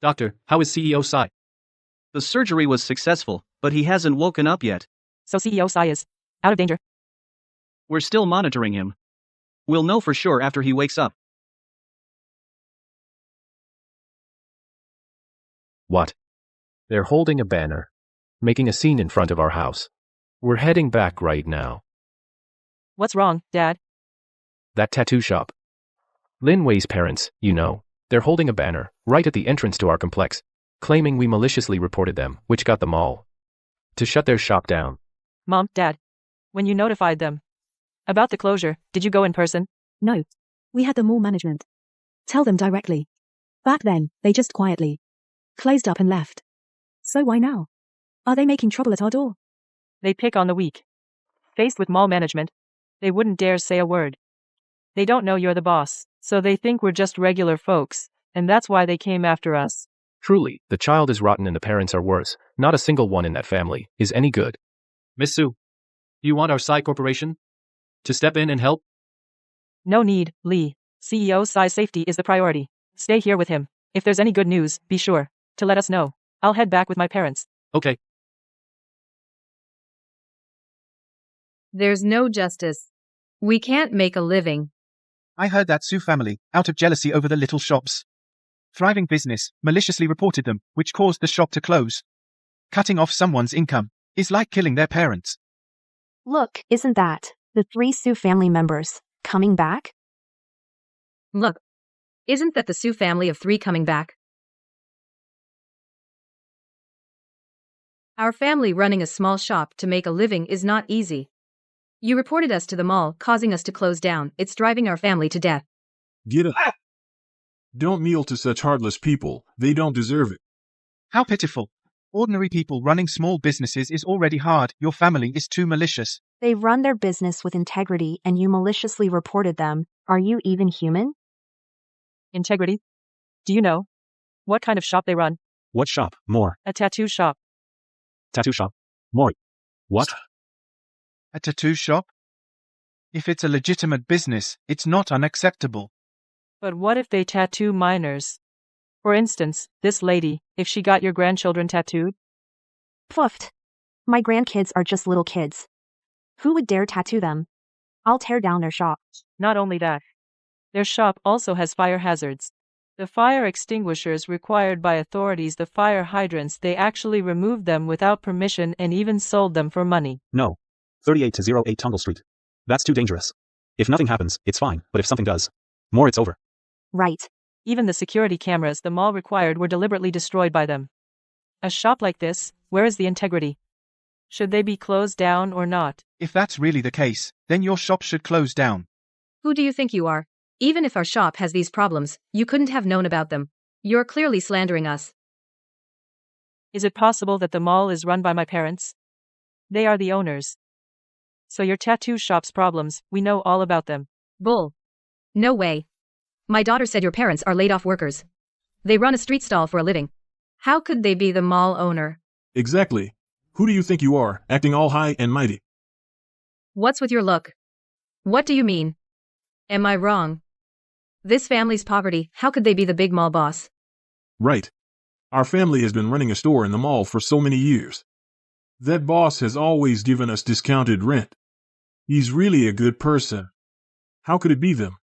Doctor, how is CEO Sai? The surgery was successful, but he hasn't woken up yet. So CEO Sai is out of danger? We're still monitoring him. We'll know for sure after he wakes up. What? They're holding a banner, making a scene in front of our house. We're heading back right now. What's wrong, Dad? That tattoo shop. Lin Wei's parents, you know, they're holding a banner right at the entrance to our complex, claiming we maliciously reported them, which got them all to shut their shop down. Mom, Dad, when you notified them about the closure, did you go in person? No. We had the mall management tell them directly. Back then, they just quietly closed up and left. So why now? Are they making trouble at our door? They pick on the weak. Faced with mall management, they wouldn't dare say a word. They don't know you're the boss, so they think we're just regular folks, and that's why they came after us. Truly, the child is rotten and the parents are worse. Not a single one in that family is any good. Miss Sue, you want our Sai Corporation to step in and help? No need, Lee. CEO Sai's safety is the priority. Stay here with him. If there's any good news, be sure to let us know. I'll head back with my parents. Okay. There's no justice. We can't make a living. I heard that Sue family, out of jealousy over the little shops. Thriving business, maliciously reported them, which caused the shop to close. Cutting off someone's income is like killing their parents. Look, isn't that the 3 Sue family members coming back? Look, isn't that the Sue family of 3 coming back? Our family running a small shop to make a living is not easy. You reported us to the mall, causing us to close down. It's driving our family to death. Get up. Don't kneel to such heartless people. They don't deserve it. How pitiful. Ordinary people running small businesses is already hard. Your family is too malicious. They run their business with integrity and you maliciously reported them. Are you even human? Integrity? Do you know what kind of shop they run? What shop? More. A tattoo shop. Tattoo shop? More. What? A tattoo shop? If it's a legitimate business, it's not unacceptable. But what if they tattoo minors? For instance, this lady, if she got your grandchildren tattooed? Ploofed. My grandkids are just little kids. Who would dare tattoo them? I'll tear down their shop. Not only that. Their shop also has fire hazards. The fire extinguishers required by authorities, the fire hydrants, they actually removed them without permission and even sold them for money. No. 38 to 08 Tungle Street. That's too dangerous. If nothing happens, it's fine, but if something does, more it's over. Right. Even the security cameras the mall required were deliberately destroyed by them. A shop like this, where is the integrity? Should they be closed down or not? If that's really the case, then your shop should close down. Who do you think you are? Even if our shop has these problems, you couldn't have known about them. You're clearly slandering us. Is it possible that the mall is run by my parents? They are the owners. So your tattoo shop's problems, we know all about them. Bull. No way. My daughter said your parents are laid-off workers. They run a street stall for a living. How could they be the mall owner? Exactly. Who do you think you are, acting all high and mighty? What's with your look? What do you mean? Am I wrong? This family's poverty, how could they be the big mall boss? Right. Our family has been running a store in the mall for so many years. That boss has always given us discounted rent. He's really a good person. How could it be them?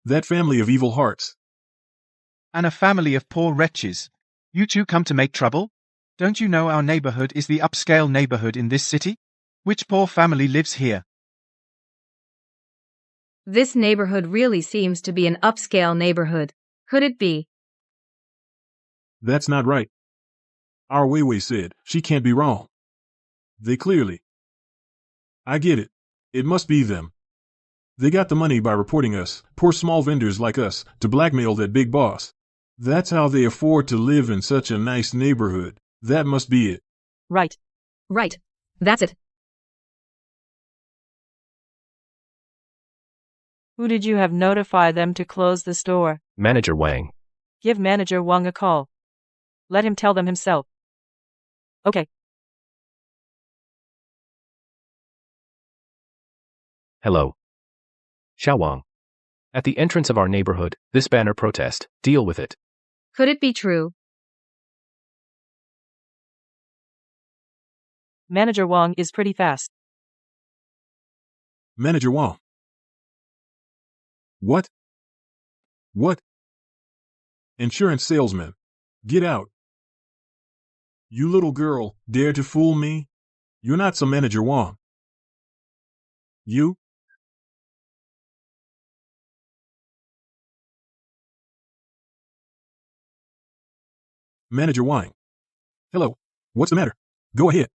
That family of evil hearts. And a family of poor wretches. You two come to make trouble? Don't you know our neighborhood is the upscale neighborhood in this city? Which poor family lives here? This neighborhood really seems to be an upscale neighborhood. Could it be? That's not right. Our Weiwei said she can't be wrong. They clearly. I get it. It must be them. They got the money by reporting us, poor small vendors like us, to blackmail that big boss. That's how they afford to live in such a nice neighborhood. That must be it. Right. Right. That's it. Who did you have notify them to close the store? Manager Wang. Give Manager Wang a call. Let him tell them himself. Okay. Hello. Xiao Wang. At the entrance of our neighborhood, this banner protest, deal with it. Could it be true? Manager Wang is pretty fast. Manager Wang. What? What? Insurance salesman. Get out. You little girl, dare to fool me? You're not some Manager Wang. You? Manager Wang. Hello. What's the matter? Go ahead.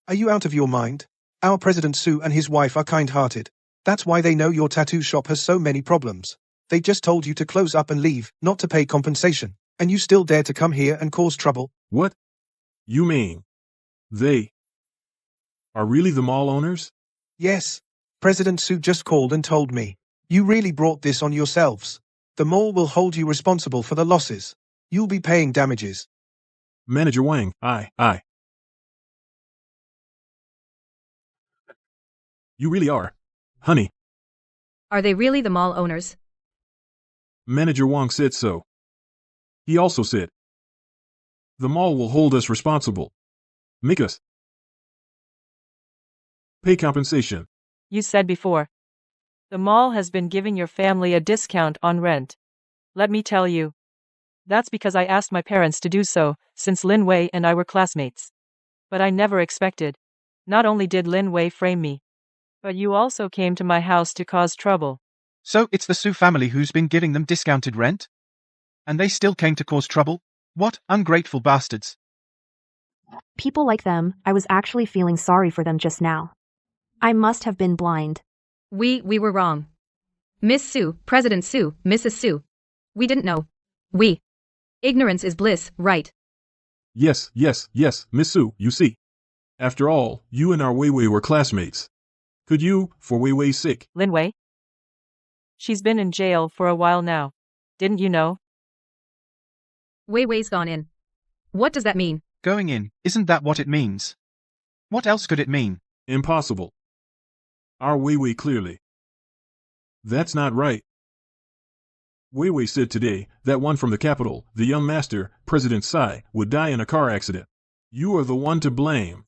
Are you out of your mind? Our President Su and his wife are kind-hearted. That's why they know your tattoo shop has so many problems. They just told you to close up and leave, not to pay compensation. And you still dare to come here and cause trouble? What? You mean they are really the mall owners? Yes. President Su just called and told me. You really brought this on yourselves. The mall will hold you responsible for the losses. You'll be paying damages. Manager Wang, I. You really are. Honey. Are they really the mall owners? Manager Wang said so. He also said, the mall will hold us responsible. Make us pay compensation. You said before. The mall has been giving your family a discount on rent. Let me tell you. That's because I asked my parents to do so, since Lin Wei and I were classmates. But I never expected. Not only did Lin Wei frame me, but you also came to my house to cause trouble. So it's the Su family who's been giving them discounted rent? And they still came to cause trouble? What ungrateful bastards. People like them, I was actually feeling sorry for them just now. I must have been blind. We were wrong. Miss Su, President Su, Mrs. Su. We didn't know. Ignorance is bliss, right? Yes, Miss Su, you see. After all, you and our Wei Wei were classmates. Could you, for Wei Wei's sake? Lin Wei? She's been in jail for a while now. Didn't you know? Wei Wei's gone in. What does that mean? Going in, isn't that what it means? What else could it mean? Impossible. Our Wei Wei clearly. That's not right. Wei Wei said today that one from the capital, the young master, President Tsai, would die in a car accident. You are the one to blame.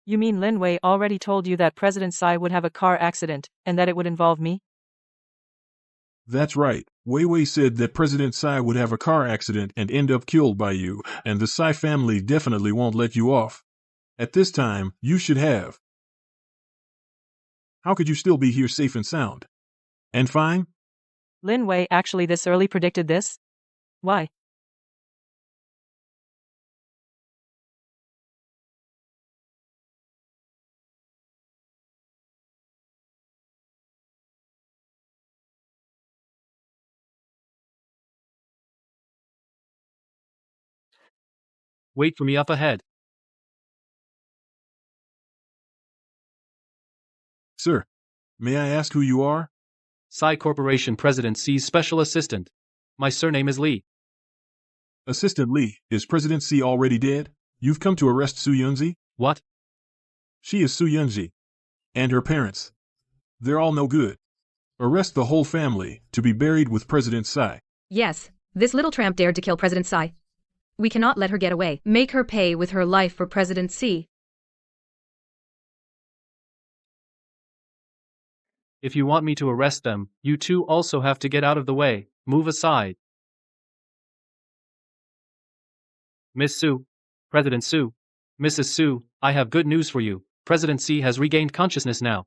You mean Lin Wei already told you that President Tsai would have a car accident, and that it would involve me? That's right. Wei Wei said that President Tsai would have a car accident and end up killed by you, and the Tsai family definitely won't let you off. At this time, you should have. How could you still be here safe and sound? And fine? Lin Wei actually this early predicted this? Why? Wait for me up ahead. Sir, may I ask who you are? Tsai Corporation President C's Special Assistant. My surname is Lee. Assistant Lee, is President C already dead? You've come to arrest Su Yunzi? What? She is Su Yunzi. And her parents. They're all no good. Arrest the whole family, to be buried with President Tsai. Yes, this little tramp dared to kill President Tsai. We cannot let her get away. Make her pay with her life for President C. If you want me to arrest them, you two also have to get out of the way. Move aside. Miss Su, President Su, Mrs. Su, I have good news for you. President C has regained consciousness now.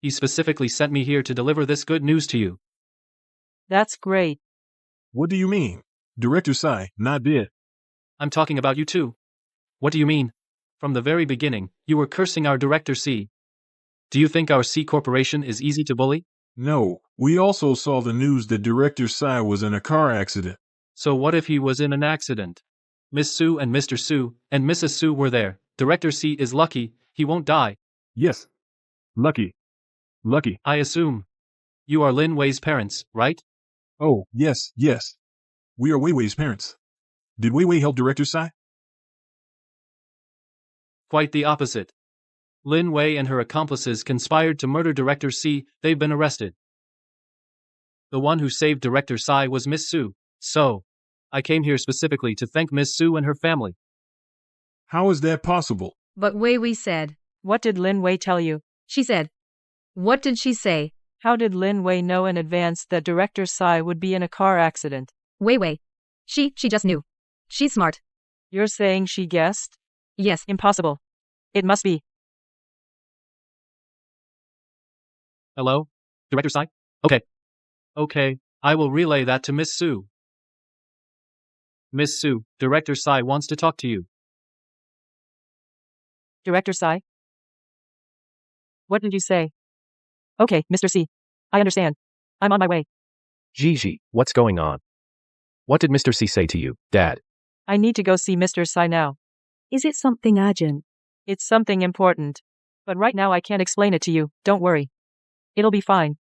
He specifically sent me here to deliver this good news to you. That's great. What do you mean? Director Tsai, not dead. I'm talking about you too. What do you mean? From the very beginning, you were cursing our Director C. Do you think our C Corporation is easy to bully? No, we also saw the news that Director Tsai was in a car accident. So what if he was in an accident? Miss Su and Mr. Su and Mrs. Su were there. Director C is lucky, he won't die. Yes. Lucky. I assume. You are Lin Wei's parents, right? Oh, yes. We are Wei Wei's parents. Did Wei Wei help Director Tsai? Quite the opposite. Lin Wei and her accomplices conspired to murder Director C. They've been arrested. The one who saved Director Tsai was Miss Su. So, I came here specifically to thank Miss Su and her family. How is that possible? But Wei Wei said. What did Lin Wei tell you? She said. What did she say? How did Lin Wei know in advance that Director Sai would be in a car accident? Wei Wei. She just knew. She's smart. You're saying she guessed? Yes. Impossible. It must be. Hello? Director Sai? Okay, I will relay that to Miss Su. Miss Su, Director Sai wants to talk to you. Director Sai? What did you say? Okay, Mr. C. I understand. I'm on my way. Gigi, what's going on? What did Mr. C say to you, Dad? I need to go see Mr. Sai now. Is it something urgent? It's something important. But right now I can't explain it to you, don't worry. It'll be fine.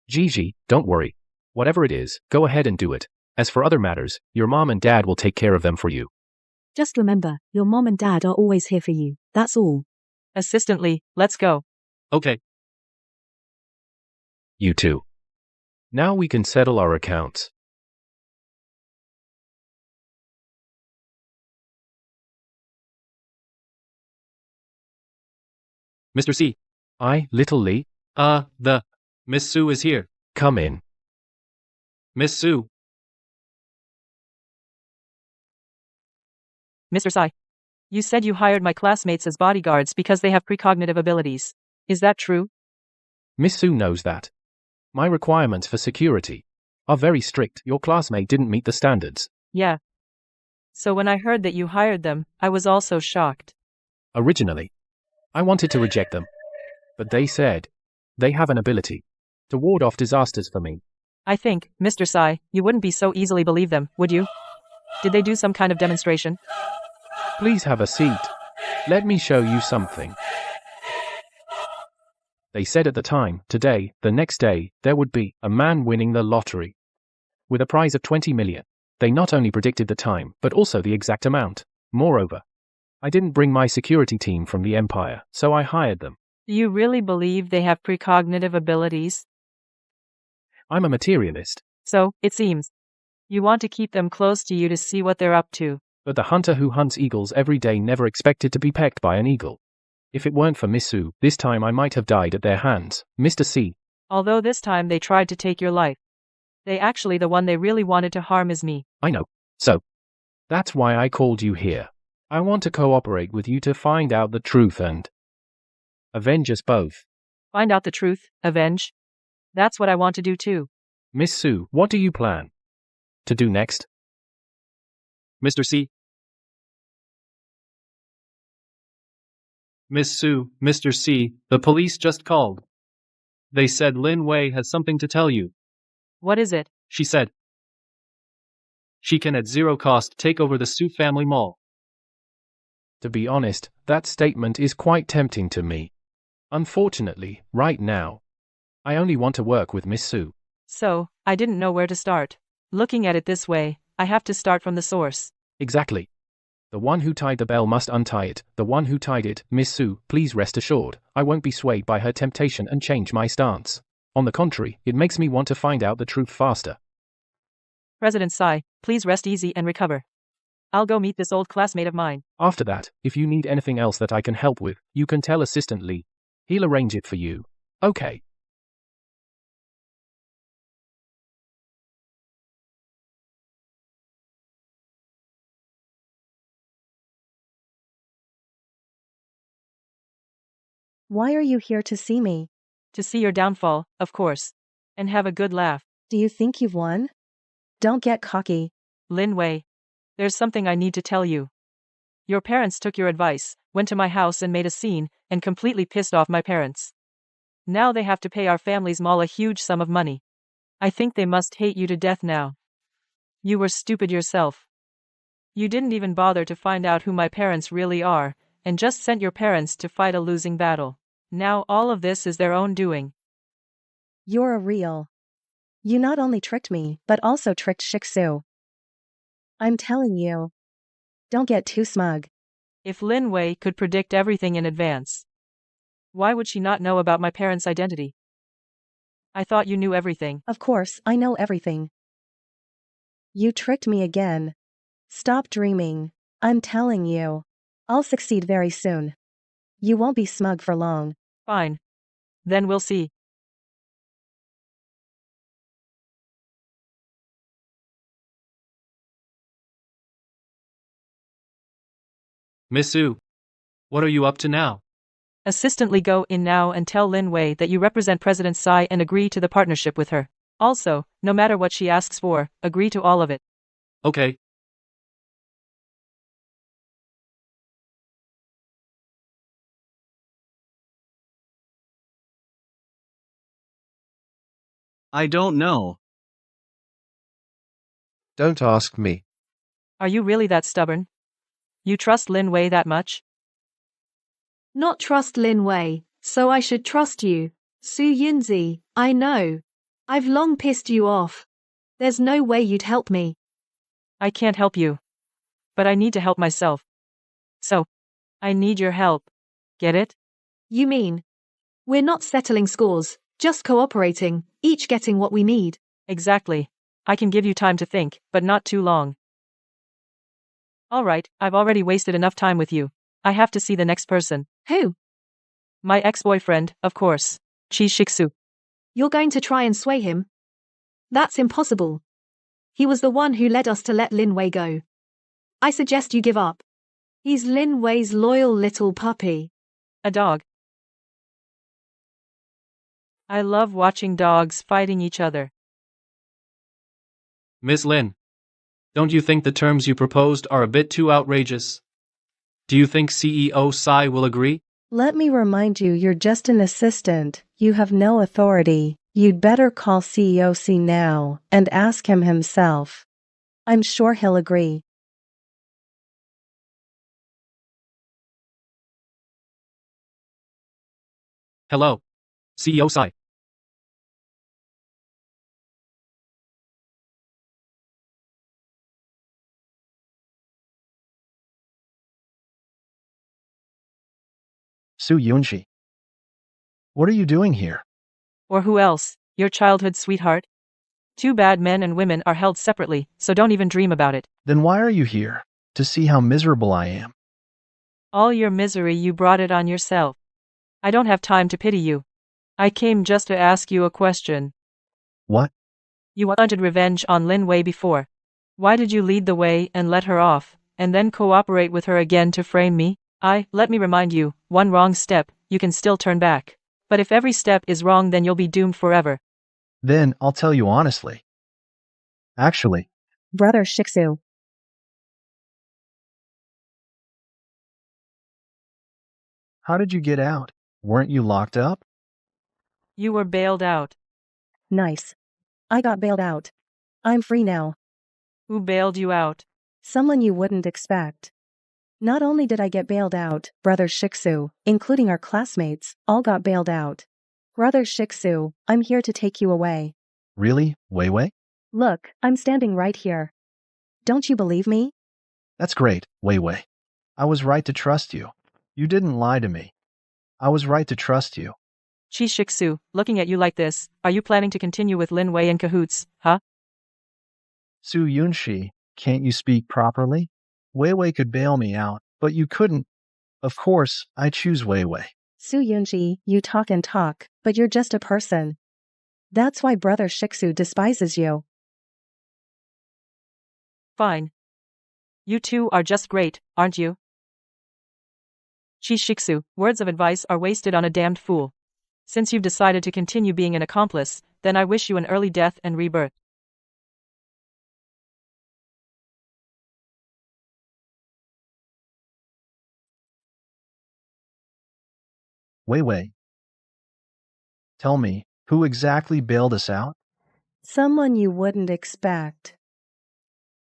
Gigi, don't worry. Whatever it is, go ahead and do it. As for other matters, your mom and dad will take care of them for you. Just remember, your mom and dad are always here for you, that's all. Assistantly, let's go. Okay. You too. Now we can settle our accounts. Mr. C. Little Lee? Miss Su is here. Come in. Miss Su. Mr. Sai. You said you hired my classmates as bodyguards because they have precognitive abilities. Is that true? Miss Su knows that. My requirements for security are very strict. Your classmate didn't meet the standards. Yeah. So when I heard that you hired them, I was also shocked. Originally, I wanted to reject them. But they said they have an ability to ward off disasters for me. I think, Mr. Sai, you wouldn't be so easily believe them, would you? Did they do some kind of demonstration? Please have a seat. Let me show you something. They said at the time, today, the next day, there would be a man winning the lottery with a prize of 20 million. They not only predicted the time, but also the exact amount. Moreover, I didn't bring my security team from the Empire, so I hired them. Do you really believe they have precognitive abilities? I'm a materialist. So, it seems. You want to keep them close to you to see what they're up to. But the hunter who hunts eagles every day never expected to be pecked by an eagle. If it weren't for Miss Su, this time I might have died at their hands, Mr. C. Although this time they tried to take your life. The one they really wanted to harm is me. I know. So, that's why I called you here. I want to cooperate with you to find out the truth and avenge us both. Find out the truth, avenge? That's what I want to do too. Miss Su, what do you plan to do next? Mr. C. Miss Su, Mr. C, the police just called. They said Lin Wei has something to tell you. What is it? She said she can at zero cost take over the Su family mall. To be honest, that statement is quite tempting to me. Unfortunately, right now, I only want to work with Miss Su. So, I didn't know where to start. Looking at it this way, I have to start from the source. Exactly. The one who tied the bell must untie it. The one who tied it, Miss Su, please rest assured, I won't be swayed by her temptation and change my stance. On the contrary, it makes me want to find out the truth faster. President Sai, please rest easy and recover. I'll go meet this old classmate of mine. After that, if you need anything else that I can help with, you can tell Assistant Lee. He'll arrange it for you. Okay. Why are you here to see me? To see your downfall, of course. And have a good laugh. Do you think you've won? Don't get cocky. Lin Wei. There's something I need to tell you. Your parents took your advice, went to my house and made a scene, and completely pissed off my parents. Now they have to pay our family's mall a huge sum of money. I think they must hate you to death now. You were stupid yourself. You didn't even bother to find out who my parents really are, and just sent your parents to fight a losing battle. Now all of this is their own doing. You're a real. You not only tricked me, but also tricked Shiksu. I'm telling you. Don't get too smug. If Lin Wei could predict everything in advance, why would she not know about my parents' identity? I thought you knew everything. Of course, I know everything. You tricked me again. Stop dreaming. I'm telling you. I'll succeed very soon. You won't be smug for long. Fine. Then we'll see. Miss Su, what are you up to now? Assistantly go in now and tell Lin Wei that you represent President Tsai and agree to the partnership with her. Also, no matter what she asks for, agree to all of it. Okay. I don't know. Don't ask me. Are you really that stubborn? You trust Lin Wei that much? Not trust Lin Wei, so I should trust you. Su Yunzi, I know. I've long pissed you off. There's no way you'd help me. I can't help you. But I need to help myself. So, I need your help. Get it? You mean? We're not settling scores, just cooperating, each getting what we need. Exactly. I can give you time to think, but not too long. Alright, I've already wasted enough time with you. I have to see the next person. Who? My ex-boyfriend, of course. Chi Shiksu. You're going to try and sway him? That's impossible. He was the one who led us to let Lin Wei go. I suggest you give up. He's Lin Wei's loyal little puppy. A dog. I love watching dogs fighting each other. Miss Lin, don't you think the terms you proposed are a bit too outrageous? Do you think CEO Tsai will agree? Let me remind you, you're just an assistant. You have no authority. You'd better call CEOC now and ask him himself. I'm sure he'll agree. Hello, CEO Tsai. Su Yunshi. What are you doing here? Or who else? Your childhood sweetheart? Two bad men and women are held separately, so don't even dream about it. Then why are you here? To see how miserable I am. All your misery, you brought it on yourself. I don't have time to pity you. I came just to ask you a question. What? You wanted revenge on Lin Wei before. Why did you lead the way and let her off, and then cooperate with her again to frame me? Let me remind you, one wrong step, you can still turn back. But if every step is wrong, then you'll be doomed forever. Then I'll tell you honestly. Actually, Brother Shiksu. how did you get out? Weren't you locked up? You were bailed out. Nice. I got bailed out. I'm free now. Who bailed you out? Someone you wouldn't expect. Not only did I get bailed out, Brother Shiksu, including our classmates, all got bailed out. Brother Shiksu, I'm here to take you away. Really, Wei Wei? Look, I'm standing right here. Don't you believe me? That's great, Wei Wei. I was right to trust you. You didn't lie to me. I was right to trust you. Chi Shiksu, looking at you like this, are you planning to continue with Lin Wei in cahoots, huh? Su Yunshi, can't you speak properly? Wei Wei could bail me out, but you couldn't. Of course, I choose Wei Wei. Su Yunji, you talk and talk, but you're just a person. That's why Brother Shiksu despises you. Fine. You two are just great, aren't you? Chi Shiksu, words of advice are wasted on a damned fool. Since you've decided to continue being an accomplice, then I wish you an early death and rebirth. Wei Wei. Tell me, who exactly bailed us out? Someone you wouldn't expect.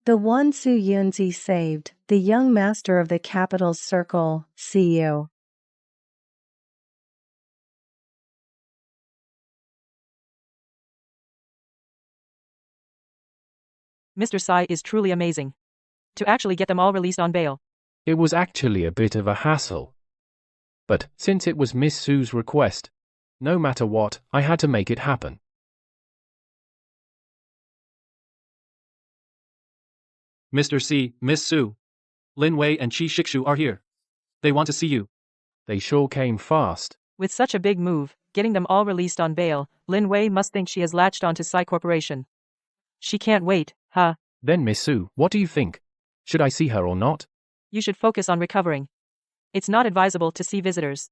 The one Su Yunzi saved, the young master of the capital circle, CEO. Mr. Tsai is truly amazing. To actually get them all released on bail. It was actually a bit of a hassle. But since it was Miss Su's request, no matter what, I had to make it happen. Mr. C, Miss Su, Lin Wei and Chi Shiksu are here. They want to see you. They sure came fast. With such a big move, getting them all released on bail, Lin Wei must think she has latched onto Psy Corporation. She can't wait, huh? Then Miss Sue, what do you think? Should I see her or not? You should focus on recovering. It's not advisable to see visitors.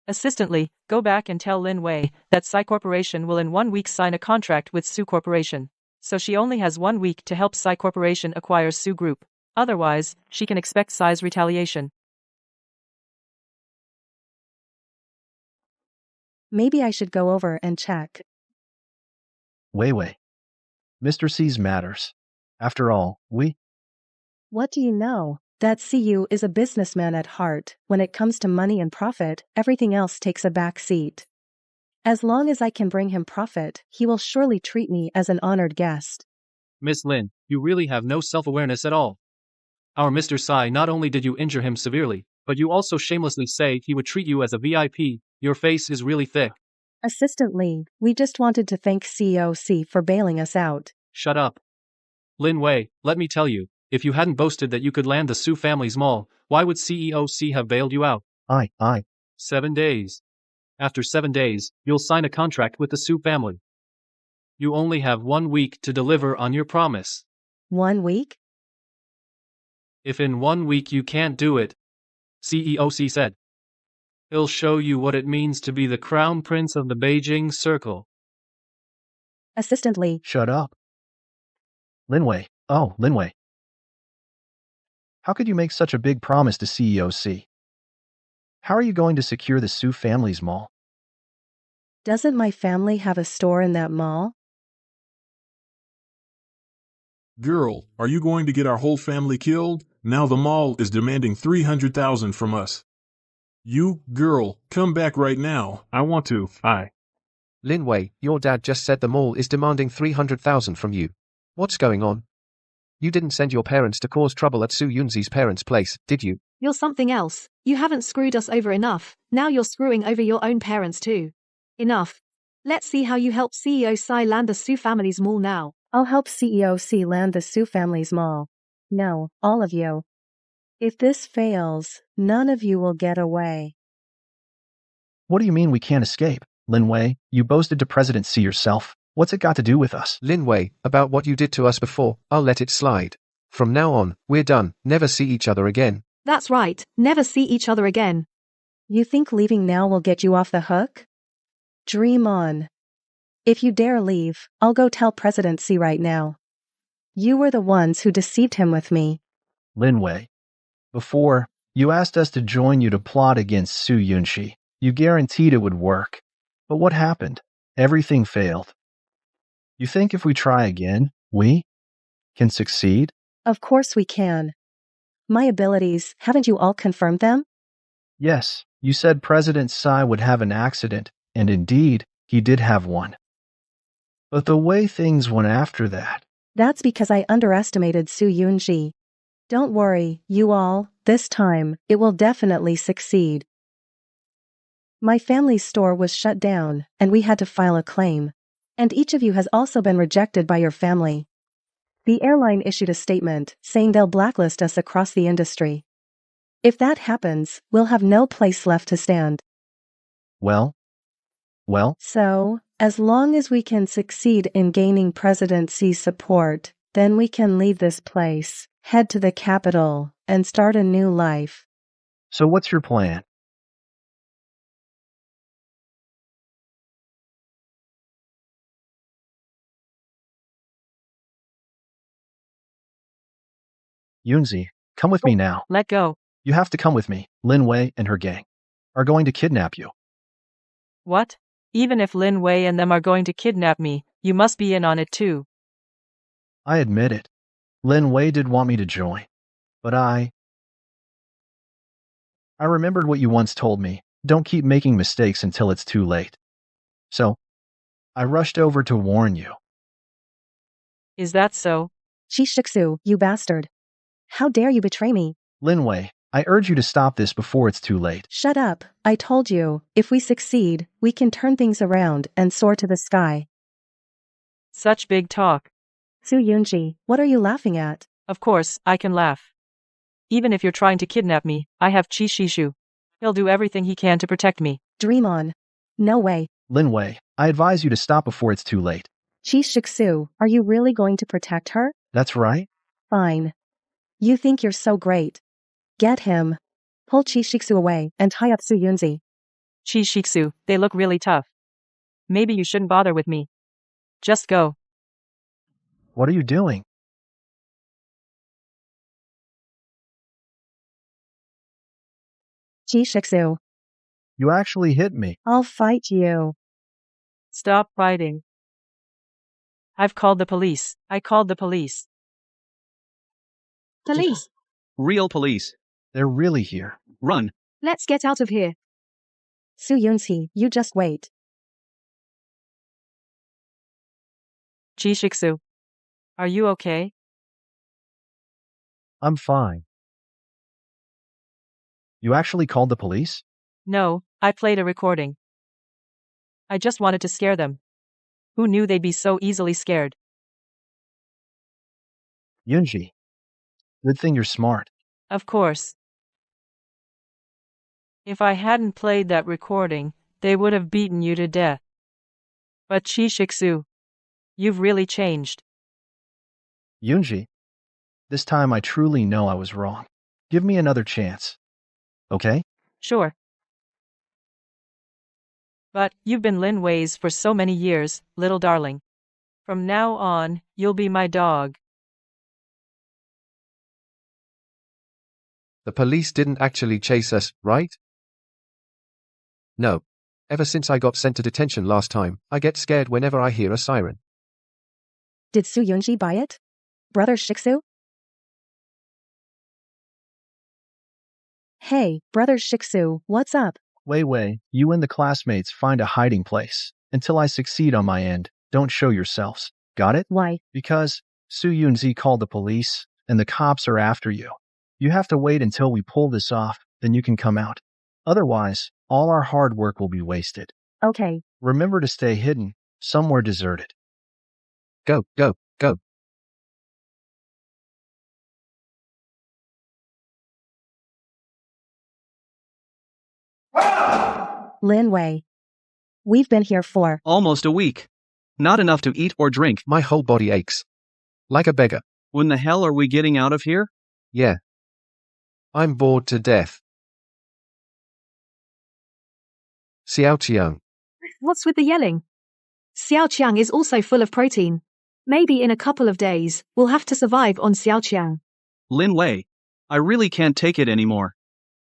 Assistantly, go back and tell Lin Wei that Psy Corporation will in 1 week sign a contract with Sue Corporation. So she only has 1 week to help Psy Corporation acquire Sue Group. Otherwise, she can expect Psy's retaliation. Maybe I should go over and check. Wei. Mr. C's matters. After all, What do you know? That CU is a businessman at heart. When it comes to money and profit, everything else takes a back seat. As long as I can bring him profit, he will surely treat me as an honored guest. Miss Lin, you really have no self-awareness at all. Our Mr. Psy, not only did you injure him severely, but you also shamelessly say he would treat you as a VIP. Your face is really thick. Assistant Lee, we just wanted to thank COC for bailing us out. Shut up. Lin Wei, let me tell you, if you hadn't boasted that you could land the Su family's mall, why would CEOC have bailed you out? 7 days. After 7 days, you'll sign a contract with the Su family. You only have 1 week to deliver on your promise. 1 week? If in 1 week you can't do it, CEOC said, he'll show you what it means to be the crown prince of the Beijing Circle. Assistant Lee. Shut up. Lin Wei. Oh, Lin Wei. How could you make such a big promise to CEOC? How are you going to secure the Su family's mall? Doesn't my family have a store in that mall? Girl, are you going to get our whole family killed? Now the mall is demanding 300,000 from us. You, girl, come back right now. I want to. Lin Wei, your dad just said the mall is demanding 300,000 from you. What's going on? You didn't send your parents to cause trouble at Su Yunzi's parents' place, did you? You're something else. You haven't screwed us over enough. Now you're screwing over your own parents too. Enough. Let's see how you help CEO Psy land the Su family's mall now. I'll help CEOC land the Su family's mall. No, all of you. If this fails, none of you will get away. What do you mean we can't escape? Lin Wei, you boasted to President Xi yourself. What's it got to do with us? Lin Wei, about what you did to us before, I'll let it slide. From now on, we're done, never see each other again. That's right, never see each other again. You think leaving now will get you off the hook? Dream on. If you dare leave, I'll go tell President Xi right now. You were the ones who deceived him with me. Lin Wei, before, you asked us to join you to plot against Su Yunxi. You guaranteed it would work. But what happened? Everything failed. You think if we try again, we can succeed? Of course we can. My abilities, haven't you all confirmed them? Yes, you said President Tsai would have an accident, and indeed, he did have one. But the way things went after that... That's because I underestimated Su Yunji. Don't worry, you all, this time, it will definitely succeed. My family's store was shut down, and we had to file a claim. And each of you has also been rejected by your family. The airline issued a statement saying they'll blacklist us across the industry. If that happens, we'll have no place left to stand. Well? So, as long as we can succeed in gaining President Xi's support, then we can leave this place, head to the capital, and start a new life. So what's your plan? Yunzi, come with me now. Let go. You have to come with me. Lin Wei and her gang are going to kidnap you. What? Even if Lin Wei and them are going to kidnap me, you must be in on it too. I admit it. Lin Wei did want me to join. But I remembered what you once told me. Don't keep making mistakes until it's too late. So, I rushed over to warn you. Is that so? Shishixu, you bastard. How dare you betray me? Lin Wei, I urge you to stop this before it's too late. Shut up. I told you, if we succeed, we can turn things around and soar to the sky. Such big talk. Su Yunji, what are you laughing at? Of course, I can laugh. Even if you're trying to kidnap me, I have Chi Shishu. He'll do everything he can to protect me. Dream on. No way. Lin Wei, I advise you to stop before it's too late. Chi Shixu, are you really going to protect her? That's right. Fine. You think you're so great. Get him. Pull Chi Shixu away and tie up Su Yunzi. Chi Shixu, they look really tough. Maybe you shouldn't bother with me. Just go. What are you doing? Chi Shixu, You actually hit me. I'll fight you. Stop fighting. I've called the police. I called the police. Police. Real police. They're really here. Run. Let's get out of here. Su Yunzi, you just wait. Chi Shixu. Are you okay? I'm fine. You actually called the police? No, I played a recording. I just wanted to scare them. Who knew they'd be so easily scared? Yunji. Good thing you're smart. Of course. If I hadn't played that recording, they would have beaten you to death. But Chi Shixu, you've really changed. Yunji. This time I truly know I was wrong. Give me another chance. Okay? Sure. But you've been Lin Wei's for so many years, little darling. From now on, you'll be my dog. The police didn't actually chase us, right? No. Ever since I got sent to detention last time, I get scared whenever I hear a siren. Did Su Yunji buy it? Brother Shixu? Hey, Brother Shixu, what's up? Wei, you and the classmates find a hiding place. Until I succeed on my end, don't show yourselves. Got it? Why? Because Su Yunzi called the police, and the cops are after you. You have to wait until we pull this off, then you can come out. Otherwise, all our hard work will be wasted. Okay. Remember to stay hidden, somewhere deserted. Go, go, go. Lin Wei. We've been here for Almost a week. Not enough to eat or drink. My whole body aches. Like a beggar. When the hell are we getting out of here? Yeah. I'm bored to death. Xiaoqiang. What's with the yelling? Xiaoqiang is also full of protein. Maybe in a couple of days, we'll have to survive on Xiaoqiang. Lin Wei. I really can't take it anymore.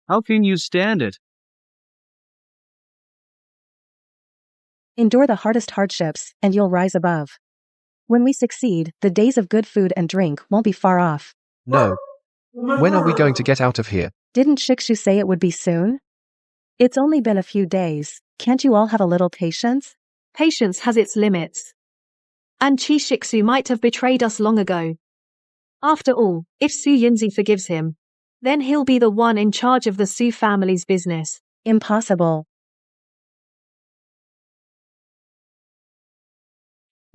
How can you stand it? endure the hardest hardships, and you'll rise above. When we succeed, the days of good food and drink won't be far off. No. When are we going to get out of here? Didn't Shikshu say it would be soon? It's only been a few days. Can't you all have a little patience? Patience has its limits. And Chi Shiksu might have betrayed us long ago. After all, if Su Yunzi forgives him, then he'll be the one in charge of the Su family's business. Impossible.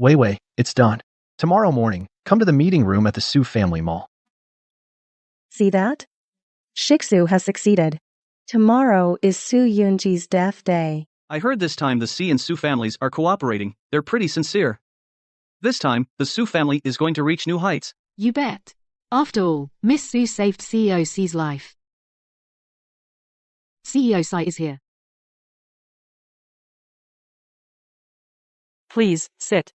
Wei, it's done. Tomorrow morning, come to the meeting room at the Su family mall. See that? Shiksu has succeeded. Tomorrow is Su Yunji's death day. I heard this time the Si and Su families are cooperating. They're pretty sincere. This time, the Su family is going to reach new heights. You bet. After all, Miss Su saved CEO Si's life. CEO Si is here. Please, sit.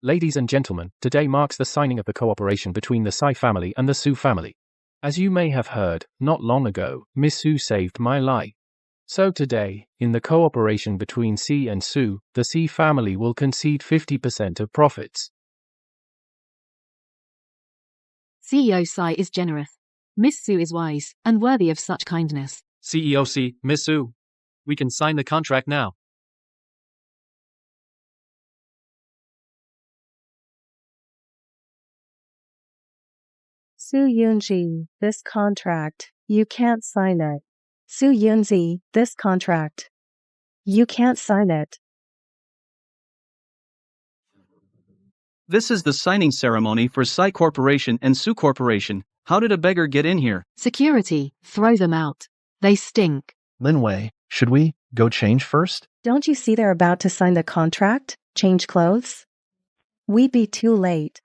Ladies and gentlemen, today marks the signing of the cooperation between the Si family and the Su family. As you may have heard, not long ago, Miss Su saved my life. So today, in the cooperation between Si and Su, the Si family will concede 50% of profits. CEO Si is generous. Miss Su is wise and worthy of such kindness. CEO Si, Miss Su. We can sign the contract now. Su Yunji, this contract, you can't sign it. Su Yunzi, this contract. You can't sign it. This is the signing ceremony for Si Corporation and Su Corporation. How did a beggar get in here? Security, throw them out. They stink. Linwei, should we go change first? Don't you see they're about to sign the contract? Change clothes? We'd be too late.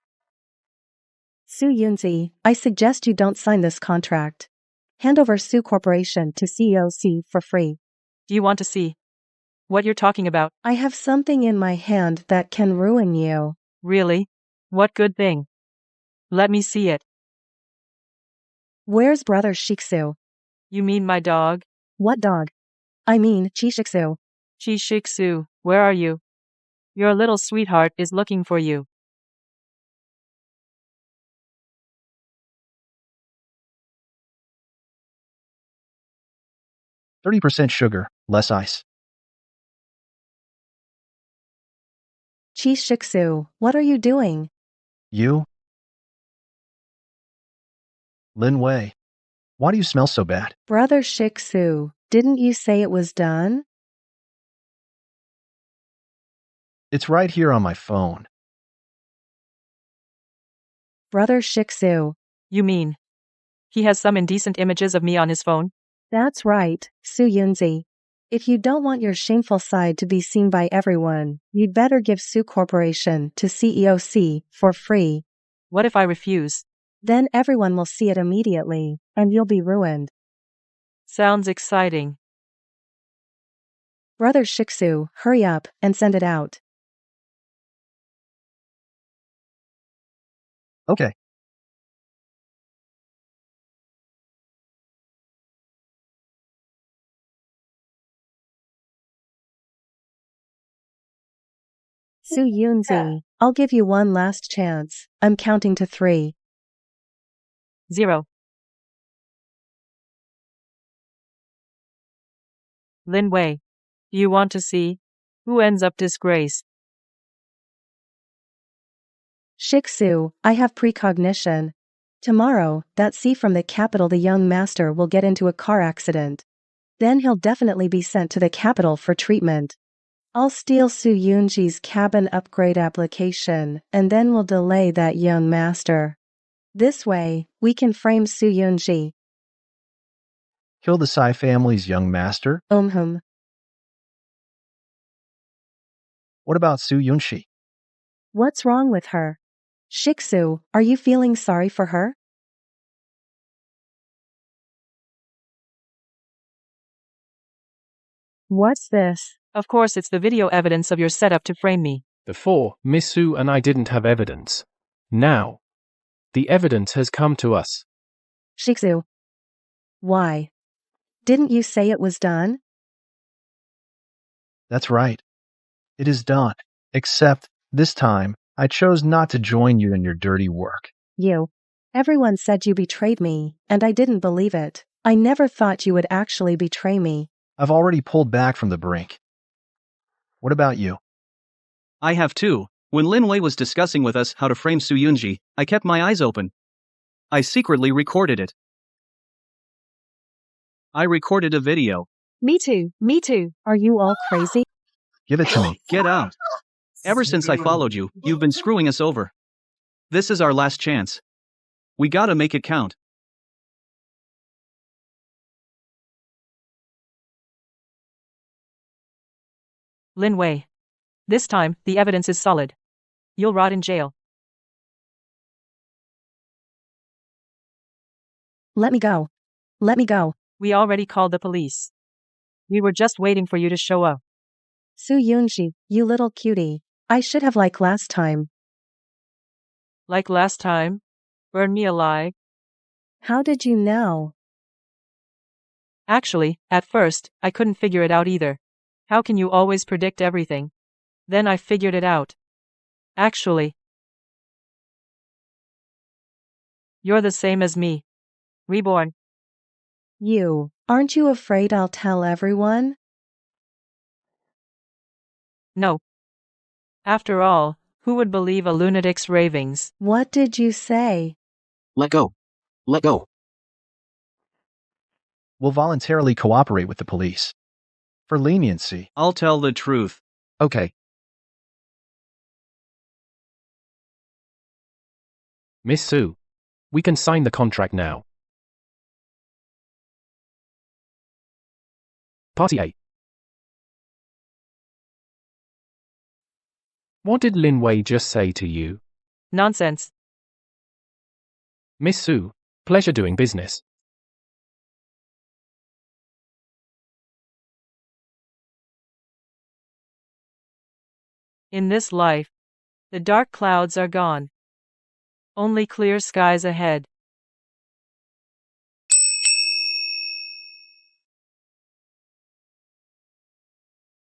Su Yunzi, I suggest you don't sign this contract. Hand over Su Corporation to CEOC for free. Do you want to see what you're talking about? I have something in my hand that can ruin you. Really? What good thing? Let me see it. Where's Brother Shiksu? You mean my dog? What dog? I mean Chishiksu. Chishiksu, where are you? Your little sweetheart is looking for you. %30 sugar, less ice. Chishiksu, what are you doing? You? Linwei, why do you smell so bad? Brother Shiksu, didn't you say it was done? It's right here on my phone. Brother Shiksu. You mean he has some indecent images of me on his phone? That's right, Su Yunzi. If you don't want your shameful side to be seen by everyone, you'd better give Su Corporation to CEOC for free. What if I refuse? Then everyone will see it immediately, and you'll be ruined. Sounds exciting. Brother Shiksu, hurry up and send it out. Okay. Su Yunzi, I'll give you one last chance. I'm counting to 3. 0. Linwei, do you want to see who ends up disgraced? Shiksu, I have precognition. Tomorrow, that C from the capital the young master will get into a car accident. Then he'll definitely be sent to the capital for treatment. I'll steal Su Yunji's cabin upgrade application, and then we'll delay that young master. This way, we can frame Su Yunji. Kill the Sai family's young master? What about Su Yunshi? What's wrong with her? Shiksu, are you feeling sorry for her? What's this? Of course it's the video evidence of your setup to frame me. Before, Miss Su and I didn't have evidence. Now, the evidence has come to us. Shiksu. Why? Didn't you say it was done? That's right. It is done. Except, this time, I chose not to join you in your dirty work. You. Everyone said you betrayed me, and I didn't believe it. I never thought you would actually betray me. I've already pulled back from the brink. What about you? I have too. When Linwei was discussing with us how to frame Su Yunji, I kept my eyes open. I secretly recorded it. I recorded a video. Me too, me too. Are you all crazy? Give it to me. Get out. Ever since I followed you, you've been screwing us over. This is our last chance. We gotta make it count. Linwei. This time, the evidence is solid. You'll rot in jail. Let me go. Let me go. We already called the police. We were just waiting for you to show up. Su Yunji, you little cutie. I should have like last time. Like last time? Burn me alive? How did you know? Actually, at first, I couldn't figure it out either. How can you always predict everything? Then I figured it out. Actually, you're the same as me. Reborn. You. Aren't you afraid I'll tell everyone? No. After all, who would believe a lunatic's ravings? What did you say? Let go. Let go. We'll voluntarily cooperate with the police. For leniency. I'll tell the truth. Okay. Miss Su, We can sign the contract now. Party A. What did Lin Wei just say to you? Nonsense. Miss Su, pleasure doing business. In this life, the dark clouds are gone. Only clear skies ahead.